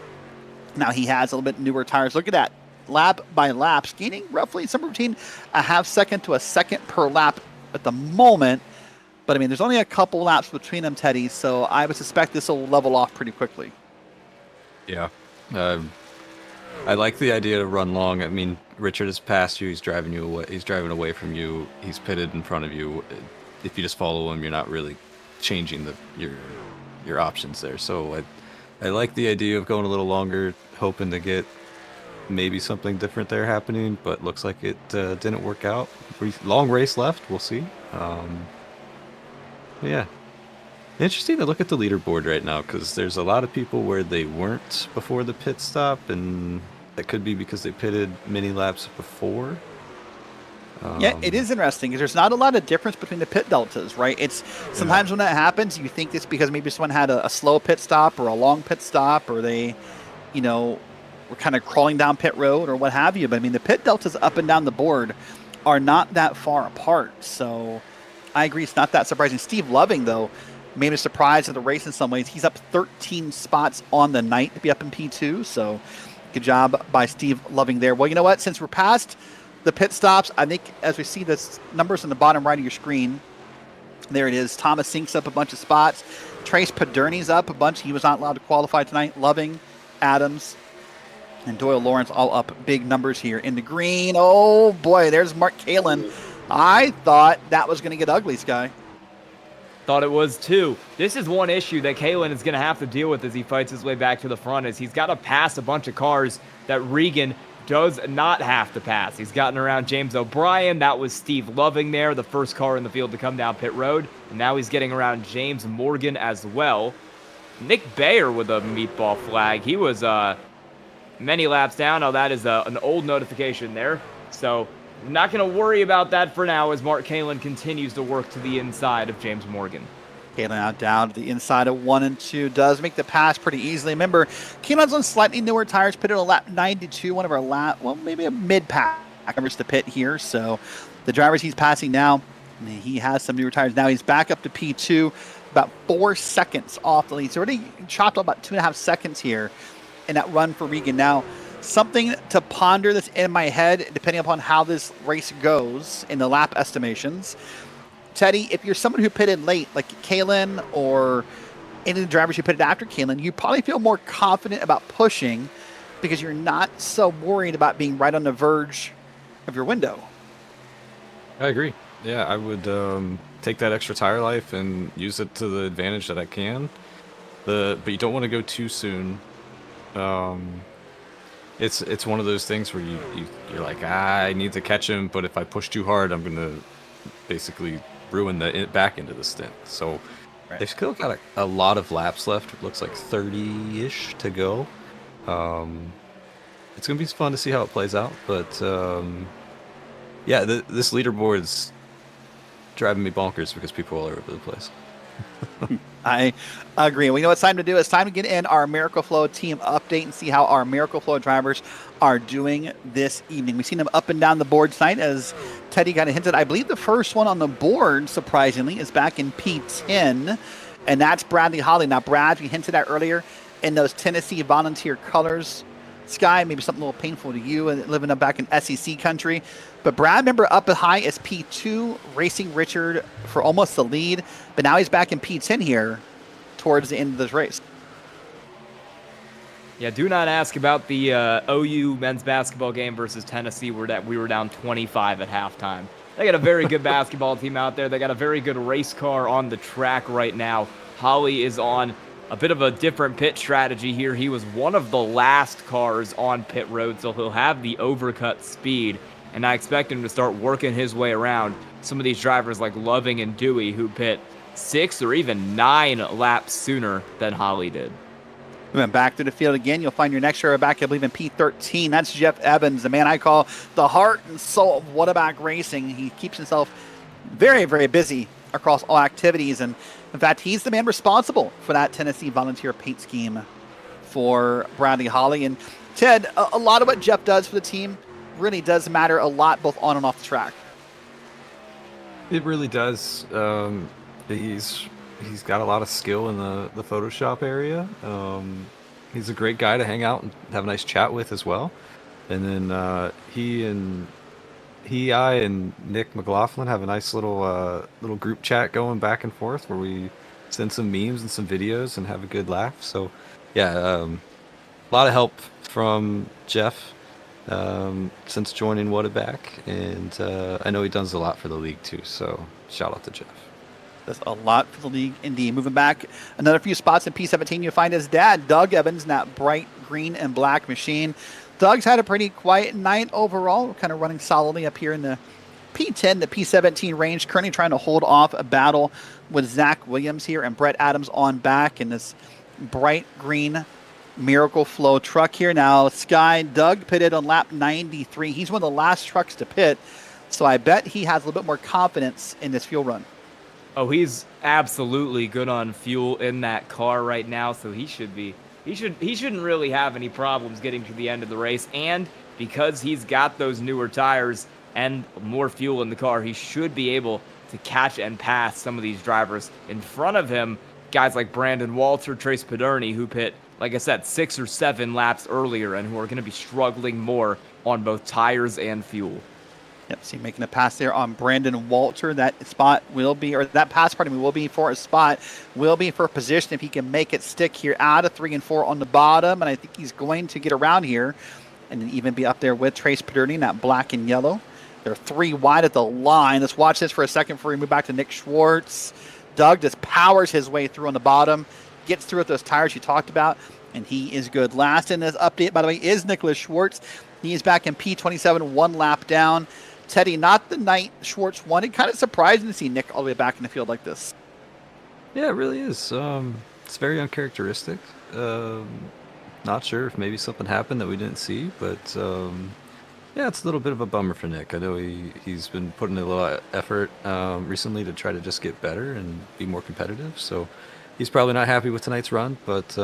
Now he has a little bit newer tires. Look at that. Lap by lap, gaining roughly somewhere between a half second to a second per lap at the moment. But I mean, there's only a couple laps between them, Teddy, so I would suspect this will level off pretty quickly. Yeah. I like the idea to run long. I mean, Richard has passed you. He's driving you away. He's driving away from you. He's pitted in front of you. If you just follow him, you're not really changing your options there. So I like the idea of going a little longer, hoping to get maybe something different there happening, but looks like it didn't work out. Long race left. We'll see. Yeah. Interesting to look at the leaderboard right now, because there's a lot of people where they weren't before the pit stop, and that could be because they pitted many laps before. Yeah, it is interesting because there's not a lot of difference between the pit deltas, right? It's sometimes when that happens, you think it's because maybe someone had a slow pit stop or a long pit stop, or they, we're kind of crawling down pit road or what have you. But I mean, the pit deltas up and down the board are not that far apart. So I agree, it's not that surprising. Steve Loving, though, made a surprise of the race in some ways. He's up 13 spots on the night to be up in P2. So good job by Steve Loving there. Well, you know what? Since we're past the pit stops, I think as we see the numbers on the bottom right of your screen, there it is. Thomas Sink's up a bunch of spots. Trace Paderni's up a bunch. He was not allowed to qualify tonight. Loving, Adams, and Doyle Lawrence all up big numbers here in the green. Oh, boy, there's Mark Kalin. I thought that was going to get ugly, Sky. Thought it was too. This is one issue that Kalin is going to have to deal with as he fights his way back to the front, is he's got to pass a bunch of cars that Regan does not have to pass. He's gotten around James O'Brien. That was Steve Loving there, the first car in the field to come down pit road. And now he's getting around James Morgan as well. Nick Bayer with a meatball flag. He was many laps down. Oh, that is an old notification there. So not going to worry about that for now as Mark Kalin continues to work to the inside of James Morgan. Kalin out down to the inside of 1 and 2. Does make the pass pretty easily. Remember, Kalin's on slightly newer tires, pitted on lap 92, one of our well, maybe a mid-pack covers the pit here. So the drivers he's passing now, he has some newer tires now. He's back up to P2, about 4 seconds off the lead. So already chopped up about 2.5 seconds here in that run for Regan. Now, something to ponder this in my head, depending upon how this race goes in the lap estimations. Teddy, if you're someone who pitted late, like Kalin or any of the drivers who pitted after Kalin, you probably feel more confident about pushing because you're not so worried about being right on the verge of your window. I agree. Yeah, I would take that extra tire life and use it to the advantage that I can. But you don't want to go too soon. It's one of those things where you're like, I need to catch him, but if I push too hard, I'm going to basically ruin the back end of the stint. So right. They've still got a lot of laps left. It looks like 30-ish to go. It's going to be fun to see how it plays out. But yeah, this leaderboard's driving me bonkers because people are all over the place. I agree. We know what it's time to do. It's time to get in our Miracle Flow team update and see how our Miracle Flow drivers are doing this evening. We've seen them up and down the board tonight, as Teddy kind of hinted. I believe the first one on the board, surprisingly, is back in P10, and that's Bradley Holly. Now, Brad, we hinted at earlier, in those Tennessee volunteer colors, Sky, maybe something a little painful to you living up back in SEC country. But Brad, remember, up as high as P2, racing Richard for almost the lead. But now he's back in P10 here towards the end of this race. Yeah, do not ask about the OU men's basketball game versus Tennessee where we were down 25 at halftime. They got a very good basketball team out there. They got a very good race car on the track right now. Holly is on a bit of a different pit strategy here. He was one of the last cars on pit road, so he'll have the overcut speed. And I expect him to start working his way around some of these drivers like Loving and Dewey, who pit 6 or even 9 laps sooner than Holly did. We went back to the field again. You'll find your next driver back, I believe, in P13. That's Jeff Evans, the man I call the heart and soul of Whataback Racing. He keeps himself very, very busy across all activities. And in fact, he's the man responsible for that Tennessee volunteer paint scheme for Bradley Holly. And Ted, a lot of what Jeff does for the team really does matter a lot, both on and off the track. It really does. He's got a lot of skill in the Photoshop area. He's a great guy to hang out and have a nice chat with as well. And then I and Nick McLaughlin have a nice little group chat going back and forth where we send some memes and some videos and have a good laugh. So yeah, a lot of help from Jeff since joining Whataback, and I know he does a lot for the league too. So shout out to Jeff. That's a lot for the league, indeed. Moving back another few spots in P17, you'll find his dad, Doug Evans, in that bright green and black machine. Doug's had a pretty quiet night overall, kind of running solidly up here in the P10 to P17 range, currently trying to hold off a battle with Zach Williams here and Brett Adams on back in this bright green Miracle Flow truck here. Now, Sky, Doug pitted on lap 93. He's one of the last trucks to pit, so I bet he has a little bit more confidence in this fuel run. Oh, he's absolutely good on fuel in that car right now, so he should be he shouldn't really have any problems getting to the end of the race. And because he's got those newer tires and more fuel in the car, he should be able to catch and pass some of these drivers in front of him. Guys like Brandon Walter, Trace Paderni, who pit, like I said, 6 or 7 laps earlier and who are going to be struggling more on both tires and fuel. Yep, see, making a pass there on Brandon Walter. That spot will be, or that pass, pardon me, will be for a spot, will be for a position if he can make it stick here out of 3 and 4 on the bottom. And I think he's going to get around here and then even be up there with Trace Paderni, that black and yellow. They're 3 wide at the line. Let's watch this for a second before we move back to Nick Schwartz. Doug just powers his way through on the bottom, gets through with those tires you talked about, and he is good. Last in this update, by the way, is Nicholas Schwartz. He is back in P27, 1 lap down. Teddy, not the night Schwartz wanted. Kind of surprising to see Nick all the way back in the field like this. Yeah, it really is. It's very uncharacteristic. Not sure if maybe something happened that we didn't see, but yeah, it's a little bit of a bummer for Nick. I know he's been putting a lot of effort recently to try to just get better and be more competitive. So he's probably not happy with tonight's run, but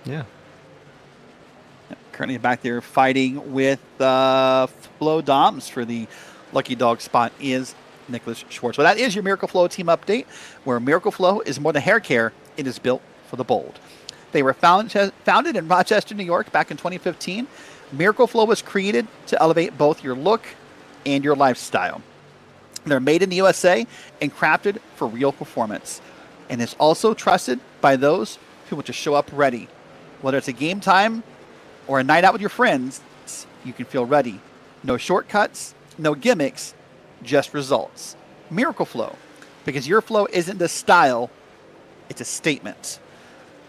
yeah. Currently back there fighting with Flo Doms for the lucky dog spot is Nicholas Schwartz. Well, that is your Miracle Flow team update, where Miracle Flow is more than hair care. It is built for the bold. They were founded in Rochester, New York back in 2015. Miracle Flow was created to elevate both your look and your lifestyle. They're made in the USA and crafted for real performance. And it's also trusted by those who want to show up ready. Whether it's a game time or a night out with your friends, you can feel ready. No shortcuts, no gimmicks, just results. Miracle Flow, because your flow isn't the style, it's a statement.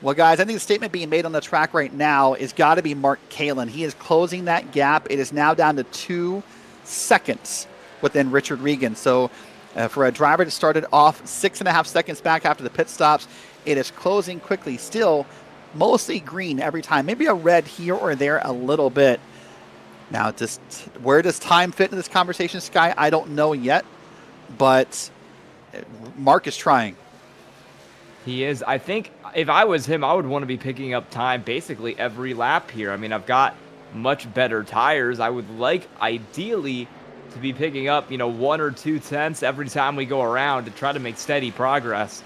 Well, guys, I think the statement being made on the track right now is got to be Mark Kalin. He is closing that gap. It is now down to 2 seconds within Richard Regan. So for a driver that started off 6.5 seconds back after the pit stops, it is closing quickly. Still mostly green every time. Maybe a red here or there a little bit. Now, just where does time fit in this conversation, Sky? I don't know yet, but Mark is trying. He is. I think if I was him, I would want to be picking up time basically every lap here. I mean, I've got much better tires. I would like, ideally, to be picking up, 1 or 2 tenths every time we go around to try to make steady progress.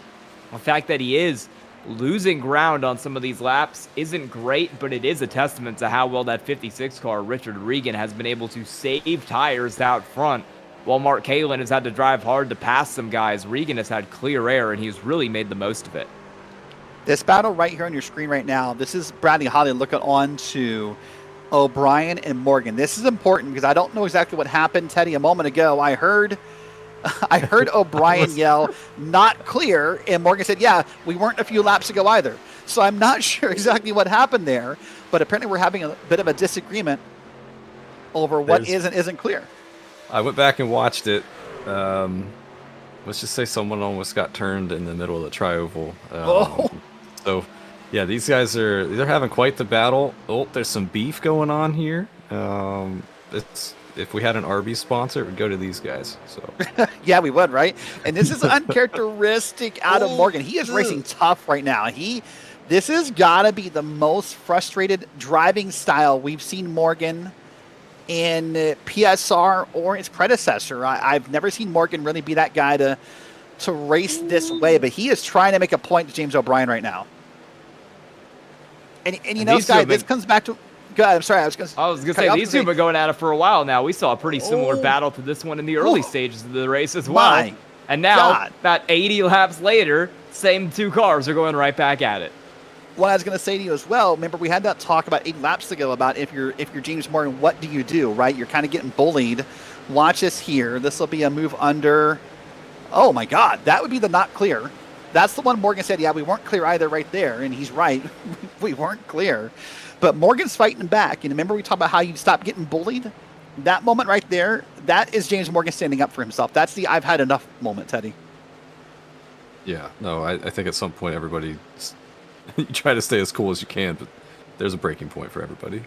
The fact that he is losing ground on some of these laps isn't great, but it is a testament to how well that 56 car, Richard Regan, has been able to save tires out front, while Mark Kalin has had to drive hard to pass some guys. Regan has had clear air, and he's really made the most of it. This battle right here on your screen right now, this is Bradley Holly looking on to O'Brien and Morgan. This is important because I don't know exactly what happened, Teddy. A moment ago, I heard O'Brien yell, "not clear," and Morgan said, "Yeah, we weren't a few laps ago either." So I'm not sure exactly what happened there, but apparently we're having a bit of a disagreement over what is and isn't clear. I went back and watched it. Let's just say someone almost got turned in the middle of the tri-oval. So, yeah, these guys they're having quite the battle. Oh, there's some beef going on here. If we had an Arby's sponsor, it would go to these guys. So yeah, we would, right? And this is uncharacteristic out of Morgan. He is racing tough right now. This has got to be the most frustrated driving style we've seen Morgan in PSR or its predecessor. I've never seen Morgan really be that guy to race this way, but he is trying to make a point to James O'Brien right now. And Sky, this comes back to... Go ahead, I'm sorry. I was going to say, these two have been going at it for a while now. We saw a pretty similar battle to this one in the early stages of the race as well. And now, about 80 laps later, same 2 cars are going right back at it. What I was going to say to you as well, remember we had that talk about 8 laps ago about if you're James Morgan, what do you do, right? You're kind of getting bullied. Watch this here. This will be a move under. Oh, my God. That would be the not clear. That's the one Morgan said, yeah, we weren't clear either right there. And he's right. We weren't clear. But Morgan's fighting back. And remember we talked about how you stop getting bullied? That moment right there, that is James Morgan standing up for himself. That's the I've had enough moment, Teddy. Yeah. No, I think at some point everybody... you try to stay as cool as you can, but there's a breaking point for everybody.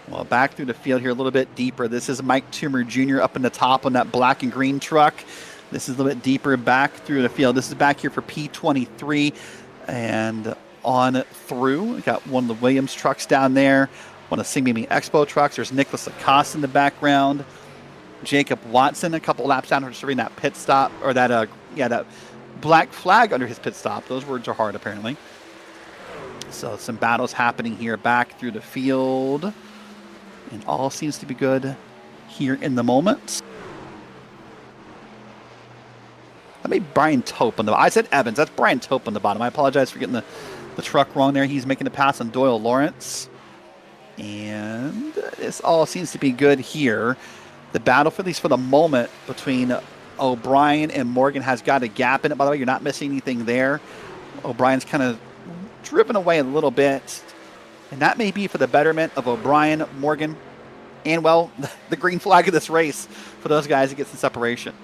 Well, back through the field here a little bit deeper. This is Mike Toomer Jr. up in the top on that black and green truck. This is a little bit deeper back through the field. This is back here for P23. And on through. We got one of the Williams trucks down there, one of the SimGamingExpo trucks. There's Nicholas Lacoste in the background. Jacob Watson, a couple laps down for serving that pit stop, or that that black flag under his pit stop. Those words are hard, apparently. So some battles happening here back through the field, and all seems to be good here in the moment. That made Brian Tope on the. I said Evans. That's Brian Tope on the bottom. I apologize for getting the truck wrong there. He's making a pass on Doyle Lawrence, and this all seems to be good here. The battle, for at least for the moment, between O'Brien and Morgan has got a gap in it. By the way, you're not missing anything there. O'Brien's kind of driven away a little bit, and that may be for the betterment of O'Brien, Morgan, and, well, the green flag of this race for those guys to get some separation.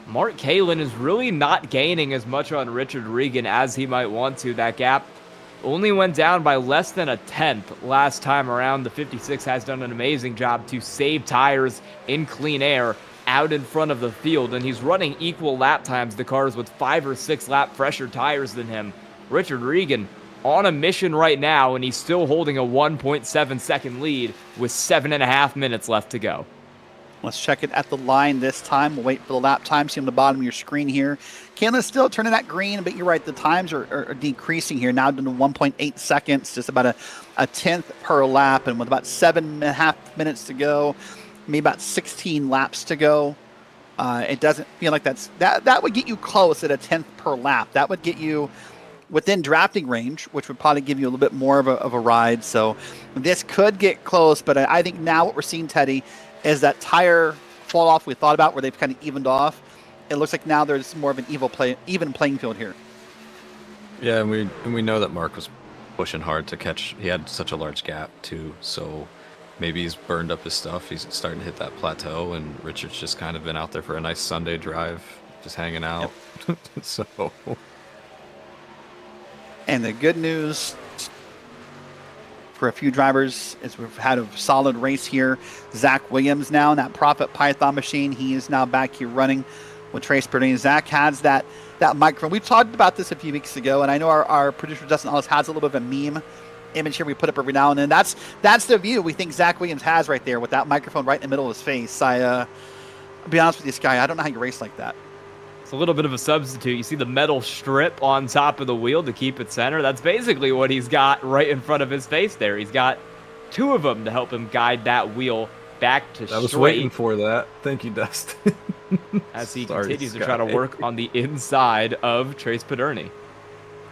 Mark Kalin is really not gaining as much on Richard Regan as he might want to. That gap only went down by less than a tenth last time around. The 56 has done an amazing job to save tires in clean air out in front of the field, and he's running equal lap times to cars with 5 or 6 lap fresher tires than him. Richard Regan on a mission right now, and he's still holding a 1.7 second lead with 7.5 minutes left to go. Let's check it at the line this time. We'll wait for the lap time. See on the bottom of your screen here. Kalen's still turning that green, but you're right. The times are decreasing here. Now down to 1.8 seconds, just about a tenth per lap. And with about 7.5 minutes to go, maybe about 16 laps to go, it doesn't feel like that would get you close at a tenth per lap. That would get you within drafting range, which would probably give you a little bit more of a ride. So this could get close, but I think now what we're seeing, Teddy, is that tire fall off we thought about where they've kind of evened off. It looks like now there's more of an even playing field here. Yeah, and we know that Mark was pushing hard to catch. He had such a large gap too, so maybe he's burned up his stuff. He's starting to hit that plateau, and Richard's just kind of been out there for a nice Sunday drive, just hanging out. Yep. So. And the good news for a few drivers is we've had a solid race here. Zach Williams now in that Prophet Python machine. He is now back here running with Trace Perdini. Zach has that microphone. We talked about this a few weeks ago, and I know our producer Dustin Ollis has a little bit of a meme image here we put up every now and then. That's the view we think Zach Williams has right there with that microphone right in the middle of his face. I'll be honest with you, Sky, I don't know how you race like that. It's a little bit of a substitute. You see the metal strip on top of the wheel to keep it center. That's basically what he's got right in front of his face there. He's got 2 of them to help him guide that wheel back to straight. I was waiting for that. Thank you, Dustin. As he continues to try to work on the inside of Trace Pederny.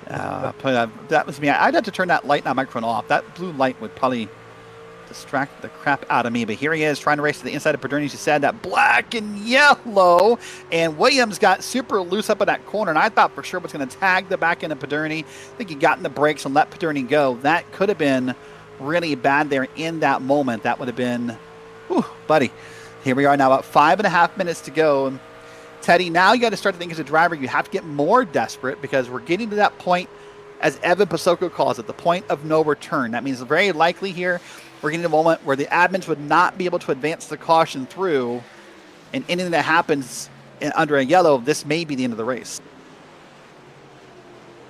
That was me. I'd have to turn that light and that microphone off. That blue light would probably distract the crap out of me. But here he is trying to race to the inside of Pederni. As you said, that black and yellow. And Williams got super loose up in that corner. And I thought for sure was going to tag the back end of Pederni. I think he got in the brakes and let Pederni go. That could have been really bad there in that moment. That would have been, whew, buddy. Here we are now, about 5.5 minutes to go. And Teddy, now you got to start to think as a driver, you have to get more desperate because we're getting to that point, as Evan Posocco calls it, the point of no return. That means very likely here we're getting to a moment where the admins would not be able to advance the caution through, and anything that happens under a yellow, this may be the end of the race.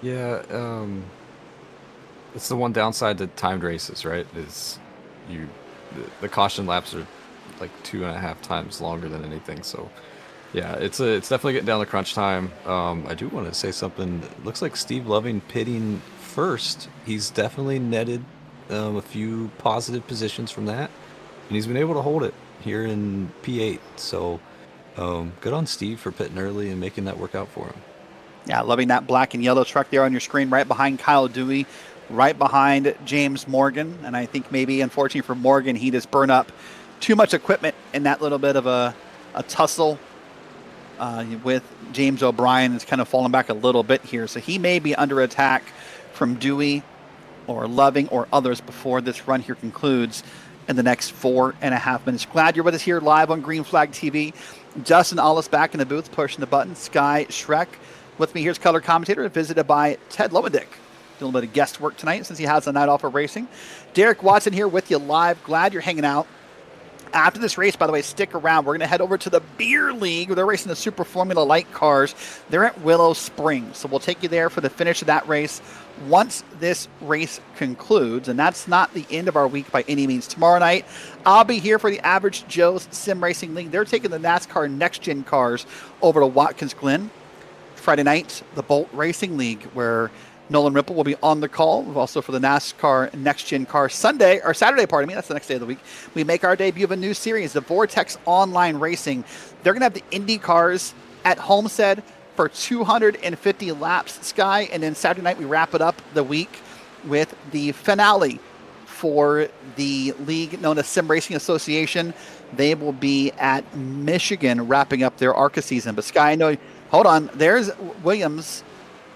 Yeah, it's the one downside to timed races, right? Is the caution laps are like 2.5 times longer than anything. So, yeah, it's definitely getting down to crunch time. I do want to say something. It looks like Steve Loving pitting first. He's definitely netted a few positive positions from that, and he's been able to hold it here in P8. So, good on Steve for pitting early and making that work out for him. Yeah, loving that black and yellow truck there on your screen, right behind Kyle Dewey, right behind James Morgan. And I think maybe, unfortunately for Morgan, he just burned up too much equipment in that little bit of a tussle with James O'Brien. It's kind of fallen back a little bit here. So he may be under attack from Dewey or Loving or others before this run here concludes in the next 4.5 minutes. Glad you're with us here live on Green Flag TV. Dustin Ollis back in the booth, pushing the button. Sky Shrek with me. Here's color commentator, visited by Ted Lowendick. Doing a little bit of guest work tonight since he has a night off of racing. Derrick Watson here with you live. Glad you're hanging out. After this race, by the way, stick around. We're going to head over to the Beer League where they're racing the Super Formula Light cars. They're at Willow Springs. So we'll take you there for the finish of that race once this race concludes. And that's not the end of our week by any means. Tomorrow night, I'll be here for the Average Joe's Sim Racing League. They're taking the NASCAR Next Gen cars over to Watkins Glen. Friday night, the Bolt Racing League, where Nolan Ripple will be on the call. Also for the NASCAR Next Gen car Saturday, that's the next day of the week. We make our debut of a new series, the Vortex Online Racing. They're going to have the Indy cars at Homestead for 250 laps, Sky. And then Saturday night, we wrap it up the week with the finale for the league known as Sim Racing Association. They will be at Michigan wrapping up their ARCA season. But Sky, I know, hold on, there's Williams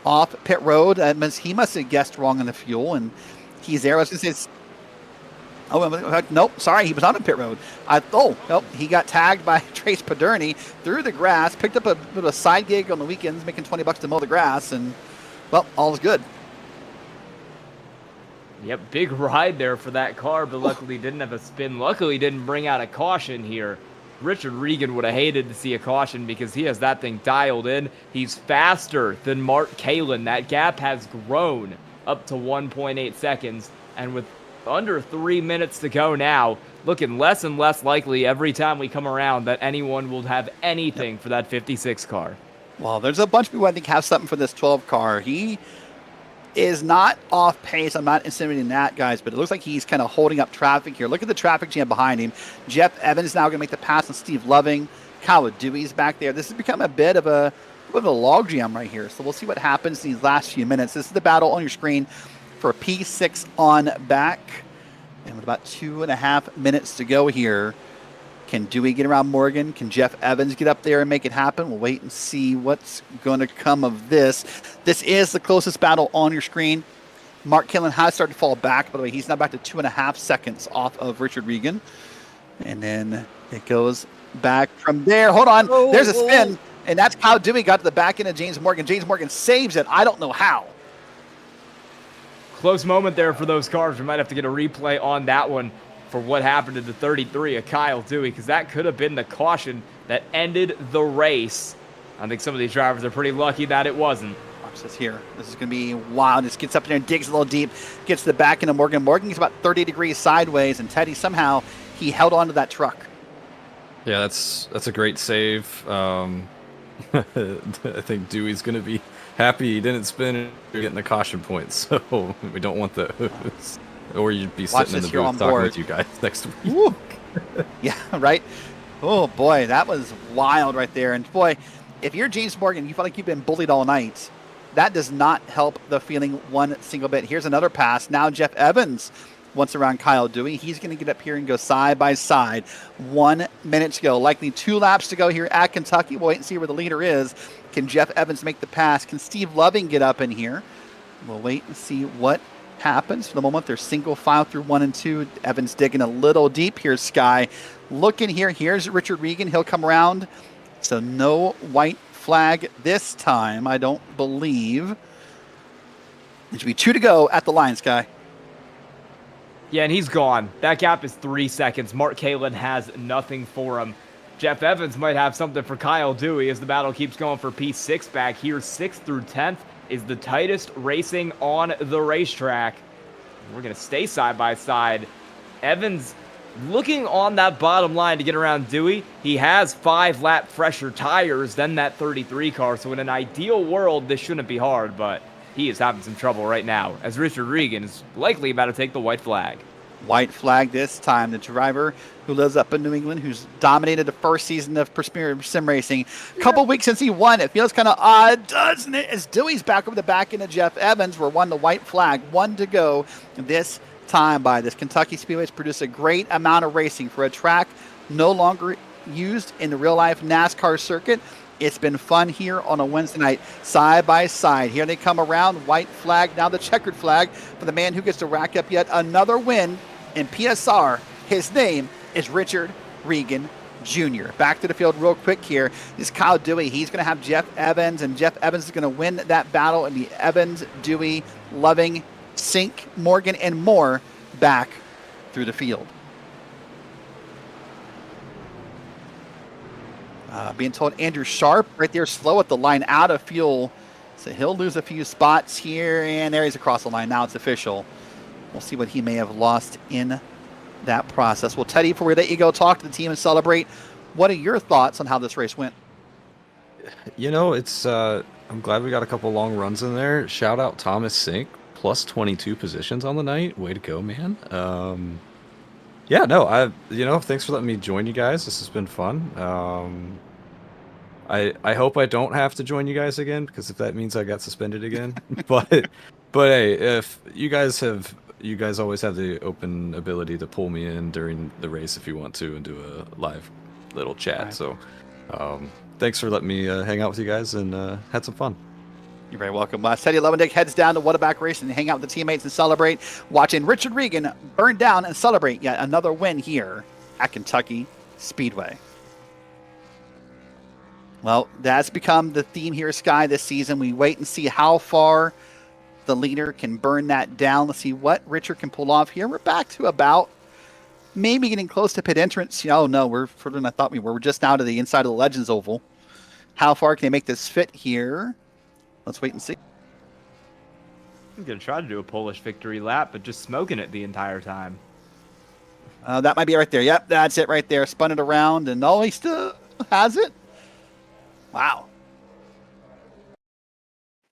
off pit road. He must have guessed wrong on the fuel, and he's there. I was going to say, nope, sorry, he was on the pit road. Nope, he got tagged by Trace Paderni through the grass, picked up a bit of a side gig on the weekends, making $20 to mow the grass, and, well, all is good. Yep, big ride there for that car, but luckily didn't have a spin. Luckily didn't bring out a caution here. Richard Regan would have hated to see a caution because he has that thing dialed in. He's faster than Mark Kalin. That gap has grown up to 1.8 seconds. And with under 3 minutes to go now, looking less and less likely every time we come around that anyone will have anything for that 56 car. Well, there's a bunch of people I think have something for this 12 car. He is not off pace. I'm not insinuating that, guys, but it looks like he's kind of holding up traffic here. Look at the traffic jam behind him. Jeff Evans now going to make the pass on Steve Loving. Kyle Dewey's back there. This has become a bit of a log jam right here. So we'll see what happens in these last few minutes. This is the battle on your screen for P6 on back. And with about 2.5 minutes to go here, can Dewey get around Morgan? Can Jeff Evans get up there and make it happen? We'll wait and see what's going to come of this. This is the closest battle on your screen. Mark Killen has started to fall back. By the way, he's now back to 2.5 seconds off of Richard Regan. And then it goes back from there. Hold on. There's a spin. And that's how Dewey got to the back end of James Morgan. James Morgan saves it. I don't know how. Close moment there for those cars. We might have to get a replay on that one for what happened to the 33 of Kyle Dewey, because that could have been the caution that ended the race. I think some of these drivers are pretty lucky that it wasn't. Watch this here. This is going to be wild. Just gets up there and digs a little deep, gets to the back end of Morgan. Morgan gets about 30 degrees sideways, and Teddy somehow he held onto that truck. Yeah, that's a great save. I think Dewey's going to be happy he didn't spin and getting the caution points, so we don't want those. Or you'd be sitting in the booth talking with you guys next week. Yeah, right? Oh, boy, that was wild right there. And, boy, if you're James Morgan, you feel like you've been bullied all night. That does not help the feeling one single bit. Here's another pass. Now Jeff Evans wants around Kyle Dewey. He's going to get up here and go side by side. 1 minute to go. Likely 2 laps to go here at Kentucky. We'll wait and see where the leader is. Can Jeff Evans make the pass? Can Steve Loving get up in here? We'll wait and see what happens. For the moment, they're single file through 1 and 2. Evans digging a little deep. Here's Sky looking here. Here's Richard Regan. He'll come around. So no white flag this time, I don't believe. There should be 2 to go at the line, Sky. Yeah, and he's gone. That gap is 3 seconds. Mark Kalin has nothing for him. Jeff Evans might have something for Kyle Dewey as the battle keeps going for P6 back here. 6th through 10th is the tightest racing on the racetrack. We're going to stay side by side. Evans looking on that bottom line to get around Dewey. He has 5-lap fresher tires than that 33 car, so in an ideal world, this shouldn't be hard, but he is having some trouble right now, as Richard Regan is likely about to take the white flag. White flag this time. The driver who lives up in New England, who's dominated the first season of Premier Sim Racing. A couple weeks since he won. It feels kind of odd, doesn't it? As Dewey's back over the back end of Jeff Evans. We're won the white flag. 1 to go this time by this. Kentucky Speedway's produced a great amount of racing for a track no longer used in the real-life NASCAR circuit. It's been fun here on a Wednesday night, side by side. Here they come around. White flag, now the checkered flag for the man who gets to rack up yet another win in PSR. His name is Richard Regan Jr. Back to the field real quick here. This is Kyle Dewey. He's going to have Jeff Evans, and Jeff Evans is going to win that battle in the Evans, Dewey, Loving, Sink, Morgan, and more back through the field. Being told Andrew Sharp right there, slow at the line, out of fuel. So he'll lose a few spots here, and there he's across the line. Now it's official. We'll see what he may have lost in that process. Well, Teddy, before we let you go talk to the team and celebrate, what are your thoughts on how this race went? You know, it's I'm glad we got a couple long runs in there. Shout out Thomas Sink, plus 22 positions on the night. Way to go, man. Yeah, no, thanks for letting me join you guys. This has been fun. I hope I don't have to join you guys again, because if that means I got suspended again. but hey, if you guys always have the open ability to pull me in during the race if you want to and do a live little chat. Right. So thanks for letting me hang out with you guys, and had some fun. You're very welcome. Teddy Levendick heads down to Whataback Race and hang out with the teammates and celebrate, watching Richard Regan burn down and celebrate yet another win here at Kentucky Speedway. Well, that's become the theme here, Sky, this season. We wait and see how far the leader can burn that down. Let's see what Richard can pull off here. We're back to about maybe getting close to pit entrance. Oh, no, we're further than I thought we were. We're just now to the inside of the Legends Oval. How far can they make this fit here? Let's wait and see. I'm going to try to do a Polish victory lap, but just smoking it the entire time. That might be right there. Yep, that's it right there. Spun it around, and he still has it. Wow.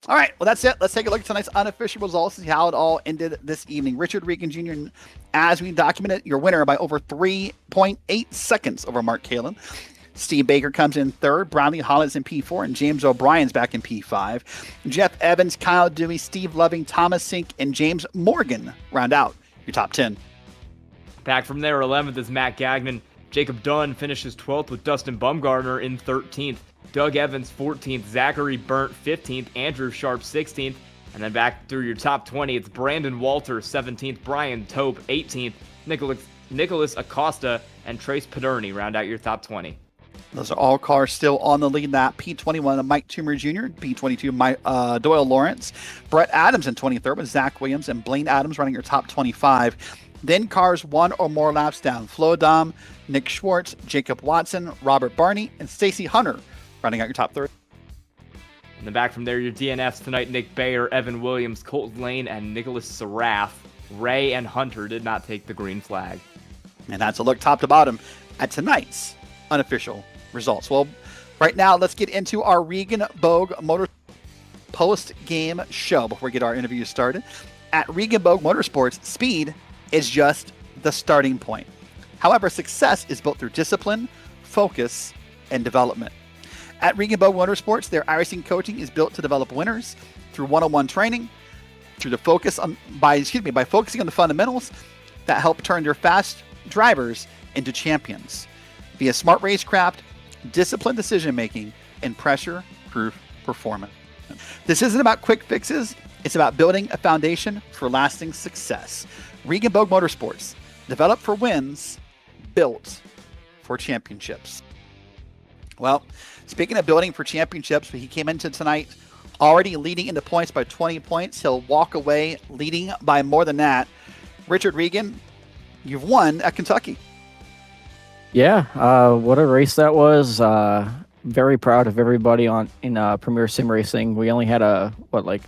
All right, well, that's it. Let's take a look at tonight's unofficial results and see how it all ended this evening. Richard Regan Jr., as we documented, your winner by over 3.8 seconds over Mark Kalin. Steve Baker comes in third, Bradley Hollins in P4, and James O'Brien's back in P5. Jeff Evans, Kyle Dewey, Steve Loving, Thomas Sink, and James Morgan round out your top 10. Back from there, 11th is Matt Gagnon. Jacob Dunn finishes 12th with Dustin Bumgarner in 13th. Doug Evans 14th, Zachary Burnt 15th, Andrew Sharp 16th, and then back through your top 20, it's Brandon Walter 17th, Brian Tope 18th, Nicholas Acosta, and Trace Paderni round out your top 20. Those are all cars still on the lead lap. P21, Mike Toomer Jr., P22, Doyle Lawrence, Brett Adams in 23rd with Zach Williams and Blaine Adams running your top 25. Then cars one or more laps down. Flo Dom, Nick Schwartz, Jacob Watson, Robert Barney, and Stacy Hunter running out your top 30. And then back from there, your DNFs tonight, Nick Bayer, Evan Williams, Colt Lane, and Nicholas Saraf. Ray and Hunter did not take the green flag. And that's a look top to bottom at tonight's unofficial results. Well, right now, let's get into our Regan Bogue Motor post-game show before we get our interview started. At Regan Bogue Motorsports, speed is just the starting point. However, success is built through discipline, focus, and development. At Regan Bogue Motorsports, their iRacing coaching is built to develop winners through one-on-one training, by focusing on the fundamentals that help turn your fast drivers into champions via smart racecraft, disciplined decision-making, and pressure-proof performance. This isn't about quick fixes. It's about building a foundation for lasting success. Regan Bogue Motorsports, developed for wins, built for championships. Well, speaking of building for championships, he came into tonight already leading into points by 20 points. He'll walk away leading by more than that. Richard Regan, you've won at Kentucky. Yeah, what a race that was. Very proud of everybody in Premier Sim Racing. We only had a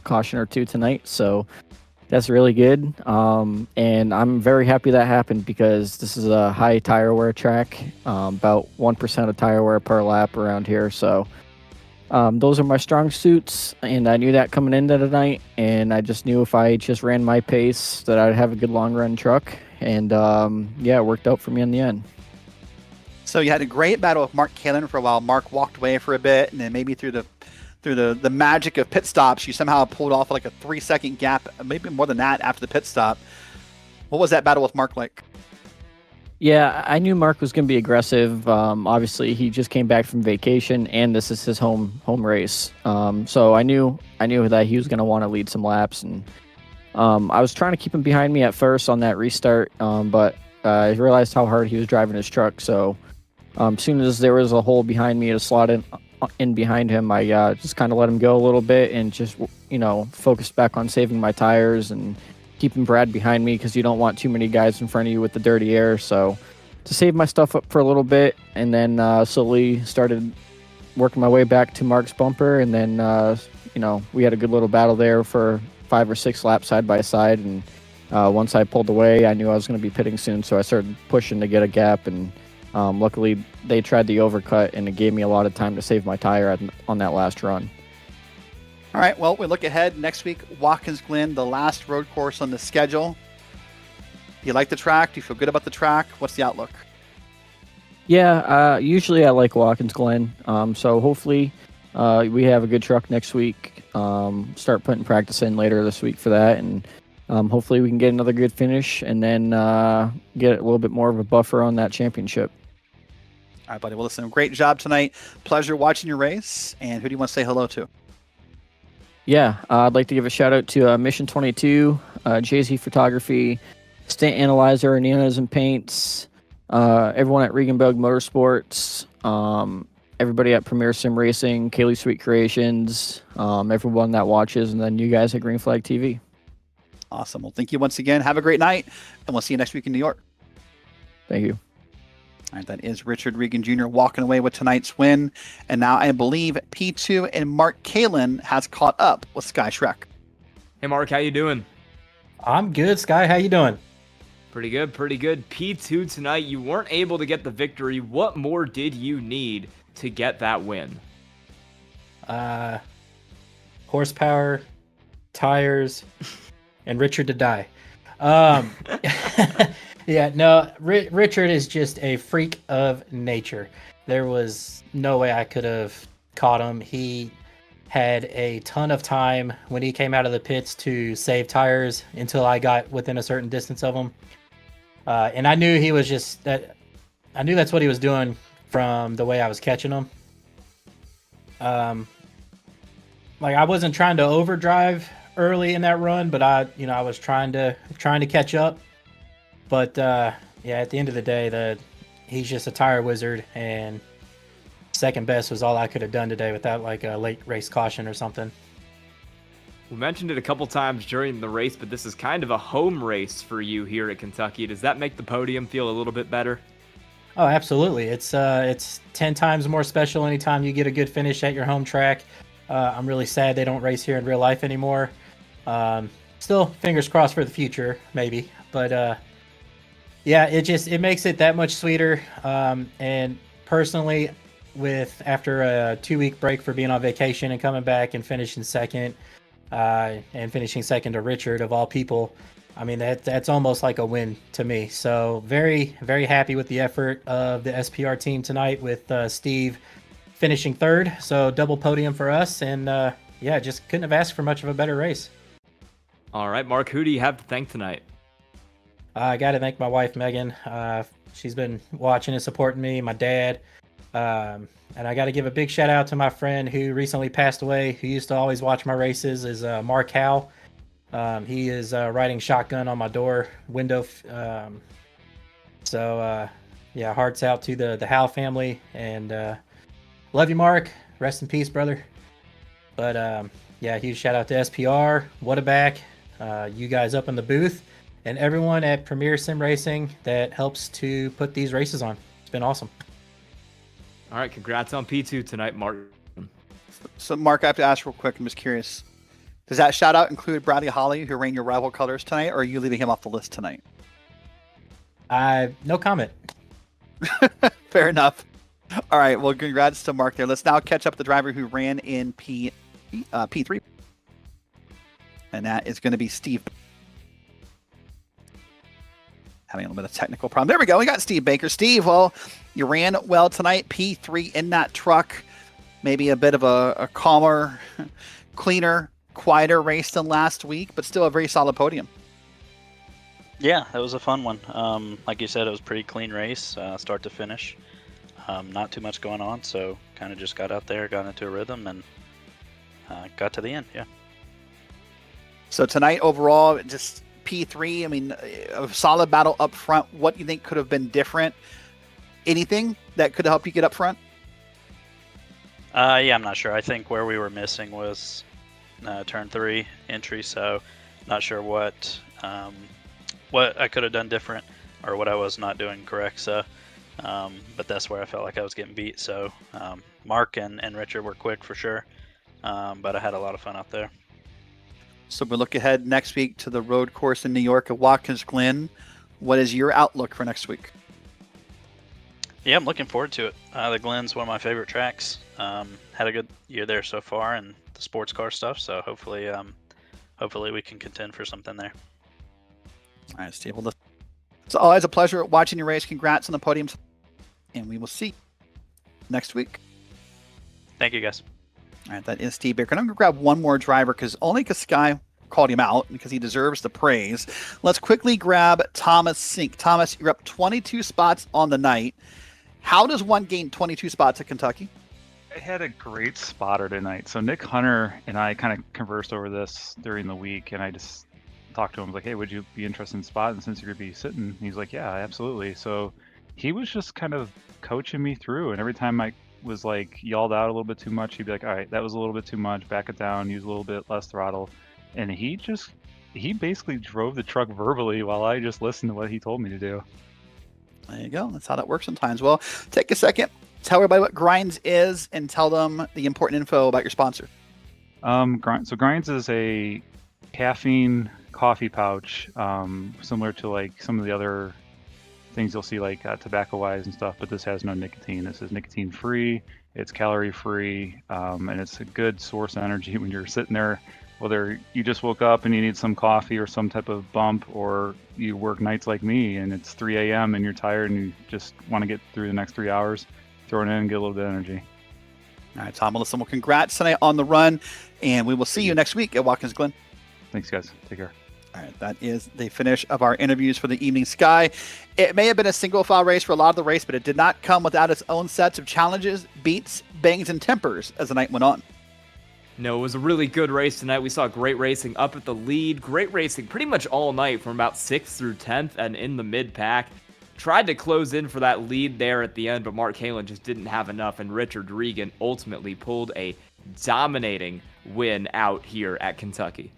caution or two tonight, so that's really good. And I'm very happy that happened because this is a high tire wear track, about 1% of tire wear per lap around here. So those are my strong suits, and I knew that coming into tonight. And I just knew if I just ran my pace that I'd have a good long run truck. And it worked out for me in the end. So you had a great battle with Mark Kalin for a while. Mark walked away for a bit, and then maybe through the magic of pit stops, you somehow pulled off like a 3-second gap, maybe more than that after the pit stop. What was that battle with Mark like? Yeah, I knew Mark was going to be aggressive. Obviously, he just came back from vacation, and this is his home race. So I knew that he was going to want to lead some laps, and I was trying to keep him behind me at first on that restart, but I realized how hard he was driving his truck. So as soon as there was a hole behind me to slot in behind him, I just kind of let him go a little bit and just focused back on saving my tires and keeping Brad behind me because you don't want too many guys in front of you with the dirty air. So to save my stuff up for a little bit, and then slowly started working my way back to Mark's bumper, and then we had a good little battle there for 5 or 6 laps side by side, and once I pulled away, I knew I was going to be pitting soon, so I started pushing to get a gap, and luckily they tried the overcut, and it gave me a lot of time to save my tire on that last run. All right, well, we look ahead next week. Watkins Glen, the last road course on the schedule. Do you like the track? Do you feel good about the track? What's the outlook? Yeah, usually I like Watkins Glen, so hopefully we have a good truck next week. Start putting practice in later this week for that, and hopefully we can get another good finish and then get a little bit more of a buffer on that championship. All right, buddy. Well, listen, great job tonight. Pleasure watching your race. And who do you want to say hello to? Yeah, I'd like to give a shout out to Mission 22, JZ Photography, Stint Analyzer, Neonas and Paints, everyone at Regenboog Motorsports, everybody at Premier Sim Racing, Kaylee Sweet Creations, everyone that watches, and then you guys at Green Flag TV. Awesome. Well, thank you once again. Have a great night, and we'll see you next week in New York. Thank you. All right, that is Richard Regan Jr. walking away with tonight's win. And now I believe P2 and Mark Kalin has caught up with Sky Shrek. Hey, Mark, how you doing? I'm good, Sky. How you doing? Pretty good, pretty good. P2 tonight, you weren't able to get the victory. What more did you need to get that win? Horsepower, tires, and Richard to die. Yeah, no, Richard is just a freak of nature. There was no way I could have caught him. He had a ton of time when he came out of the pits to save tires until I got within a certain distance of him. And I knew he was just that. I knew that's what he was doing from the way I was catching him. Like I wasn't trying to overdrive early in that run, but I was trying to catch up. But yeah, at the end of the day, he's just a tire wizard, and second best was all I could have done today without like a late race caution or something. We mentioned it a couple times during the race, but this is kind of a home race for you here at Kentucky. Does that make the podium feel a little bit better? Oh, absolutely. It's 10 times more special anytime you get a good finish at your home track. I'm really sad they don't race here in real life anymore. Still, fingers crossed for the future, maybe. But yeah, it makes it that much sweeter. And personally, after a 2-week break for being on vacation and coming back and finishing second to Richard of all people, I mean that's almost like a win to me. So very, very happy with the effort of the SPR team tonight with Steve finishing third. So double podium for us, and yeah, just couldn't have asked for much of a better race. All right, Mark, who do you have to thank tonight? I got to thank my wife, Megan. She's been watching and supporting me, my dad. And I got to give a big shout out to my friend who recently passed away, who used to always watch my races, is Mark Howe. He is riding shotgun on my door window. So, yeah, hearts out to the Howe family. And love you, Mark. Rest in peace, brother. But, yeah, huge shout out to SPR, What a Back, you guys up in the booth, and everyone at Premier Sim Racing that helps to put these races on. It's been awesome. All right, congrats on P2 tonight, Mark. So, Mark, I have to ask real quick. I'm just curious. Does that shout out include Bradley Holly, who ran your rival colors tonight, or are you leaving him off the list tonight? No comment. Fair enough. All right, well, congrats to Mark there. Let's now catch up the driver who ran in P3. And that is going to be Steve. Having a little bit of technical problem. There we go. We got Steve Baker. Steve, well, you ran well tonight. P3 in that truck. Maybe a bit of a calmer, cleaner, quieter race than last week, but still a very solid podium. Yeah, that was a fun one. Like you said, it was a pretty clean race, start to finish. Not too much going on, so kind of just got out there, got into a rhythm, and got to the end, yeah. So tonight, overall, just P3, I mean, a solid battle up front. What do you think could have been different? Anything that could help you get up front? Yeah, I'm not sure. I think where we were missing was turn 3 entry, so not sure what I could have done different or what I was not doing correct. So, but that's where I felt like I was getting beat. So Mark and Richard were quick for sure, but I had a lot of fun out there. So we look ahead next week to the road course in New York at Watkins Glen. What is your outlook for next week? Yeah, I'm looking forward to it. The Glen's one of my favorite tracks. Had a good year there so far, and the sports car stuff. So hopefully we can contend for something there. All right, Steve. Well, it's always a pleasure watching your race. Congrats on the podium, and we will see you next week. Thank you, guys. All right, that is Steve Baker. And I'm going to grab one more driver because Sky called him out because he deserves the praise. Let's quickly grab Thomas Sink. Thomas, you're up 22 spots on the night. How does one gain 22 spots at Kentucky? I had a great spotter tonight. So Nick Hunter and I kind of conversed over this during the week, and I just talked to him like, hey, would you be interested in spotting since you're going to be sitting? He's like, yeah, absolutely. So he was just kind of coaching me through, and every time I was like yelled out a little bit too much, he'd be like, all right, that was a little bit too much, back it down, use a little bit less throttle. And he basically drove the truck verbally while I just listened to what he told me to do. There you go. That's how that works sometimes. Well, take a second, tell everybody what Grinds is, and tell them the important info about your sponsor. So Grinds is a caffeine coffee pouch, similar to like some of the other things you'll see like tobacco wise and stuff, but this has no nicotine. This is nicotine free, it's calorie free, and it's a good source of energy when you're sitting there, whether you just woke up and you need some coffee or some type of bump, or you work nights like me and it's 3 a.m. and you're tired and you just want to get through the next 3 hours, throw it in and get a little bit of energy. All right, Tom, Melissa, well, congrats tonight on the run, and we will see you next week at Watkins Glen. Thanks, guys. Take care. All right, that is the finish of our interviews for the evening. Sky, it may have been a single file race for a lot of the race, but it did not come without its own sets of challenges, beats, bangs, and tempers as the night went on. No, it was a really good race tonight. We saw great racing up at the lead. Great racing pretty much all night from about 6th through 10th and in the mid-pack. Tried to close in for that lead there at the end, but Mark Halen just didn't have enough, and Richard Regan ultimately pulled a dominating win out here at Kentucky.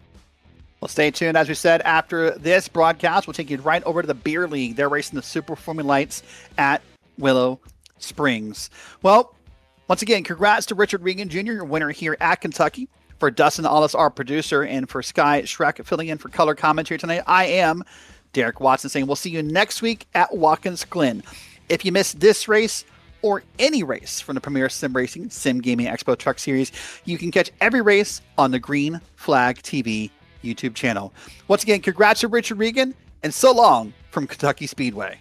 Well, stay tuned. As we said, after this broadcast, we'll take you right over to the Beer League. They're racing the Super Formula Lights at Willow Springs. Well, once again, congrats to Richard Regan Jr., your winner here at Kentucky. For Dustin Ollis, our producer, and for Sky Shrek filling in for color commentary tonight, I am Derrick Watson saying we'll see you next week at Watkins Glen. If you missed this race or any race from the Premier Sim Racing Sim Gaming Expo Truck Series, you can catch every race on the Green Flag TV YouTube channel. Once again, congrats to Richard Regan, and so long from Kentucky Speedway.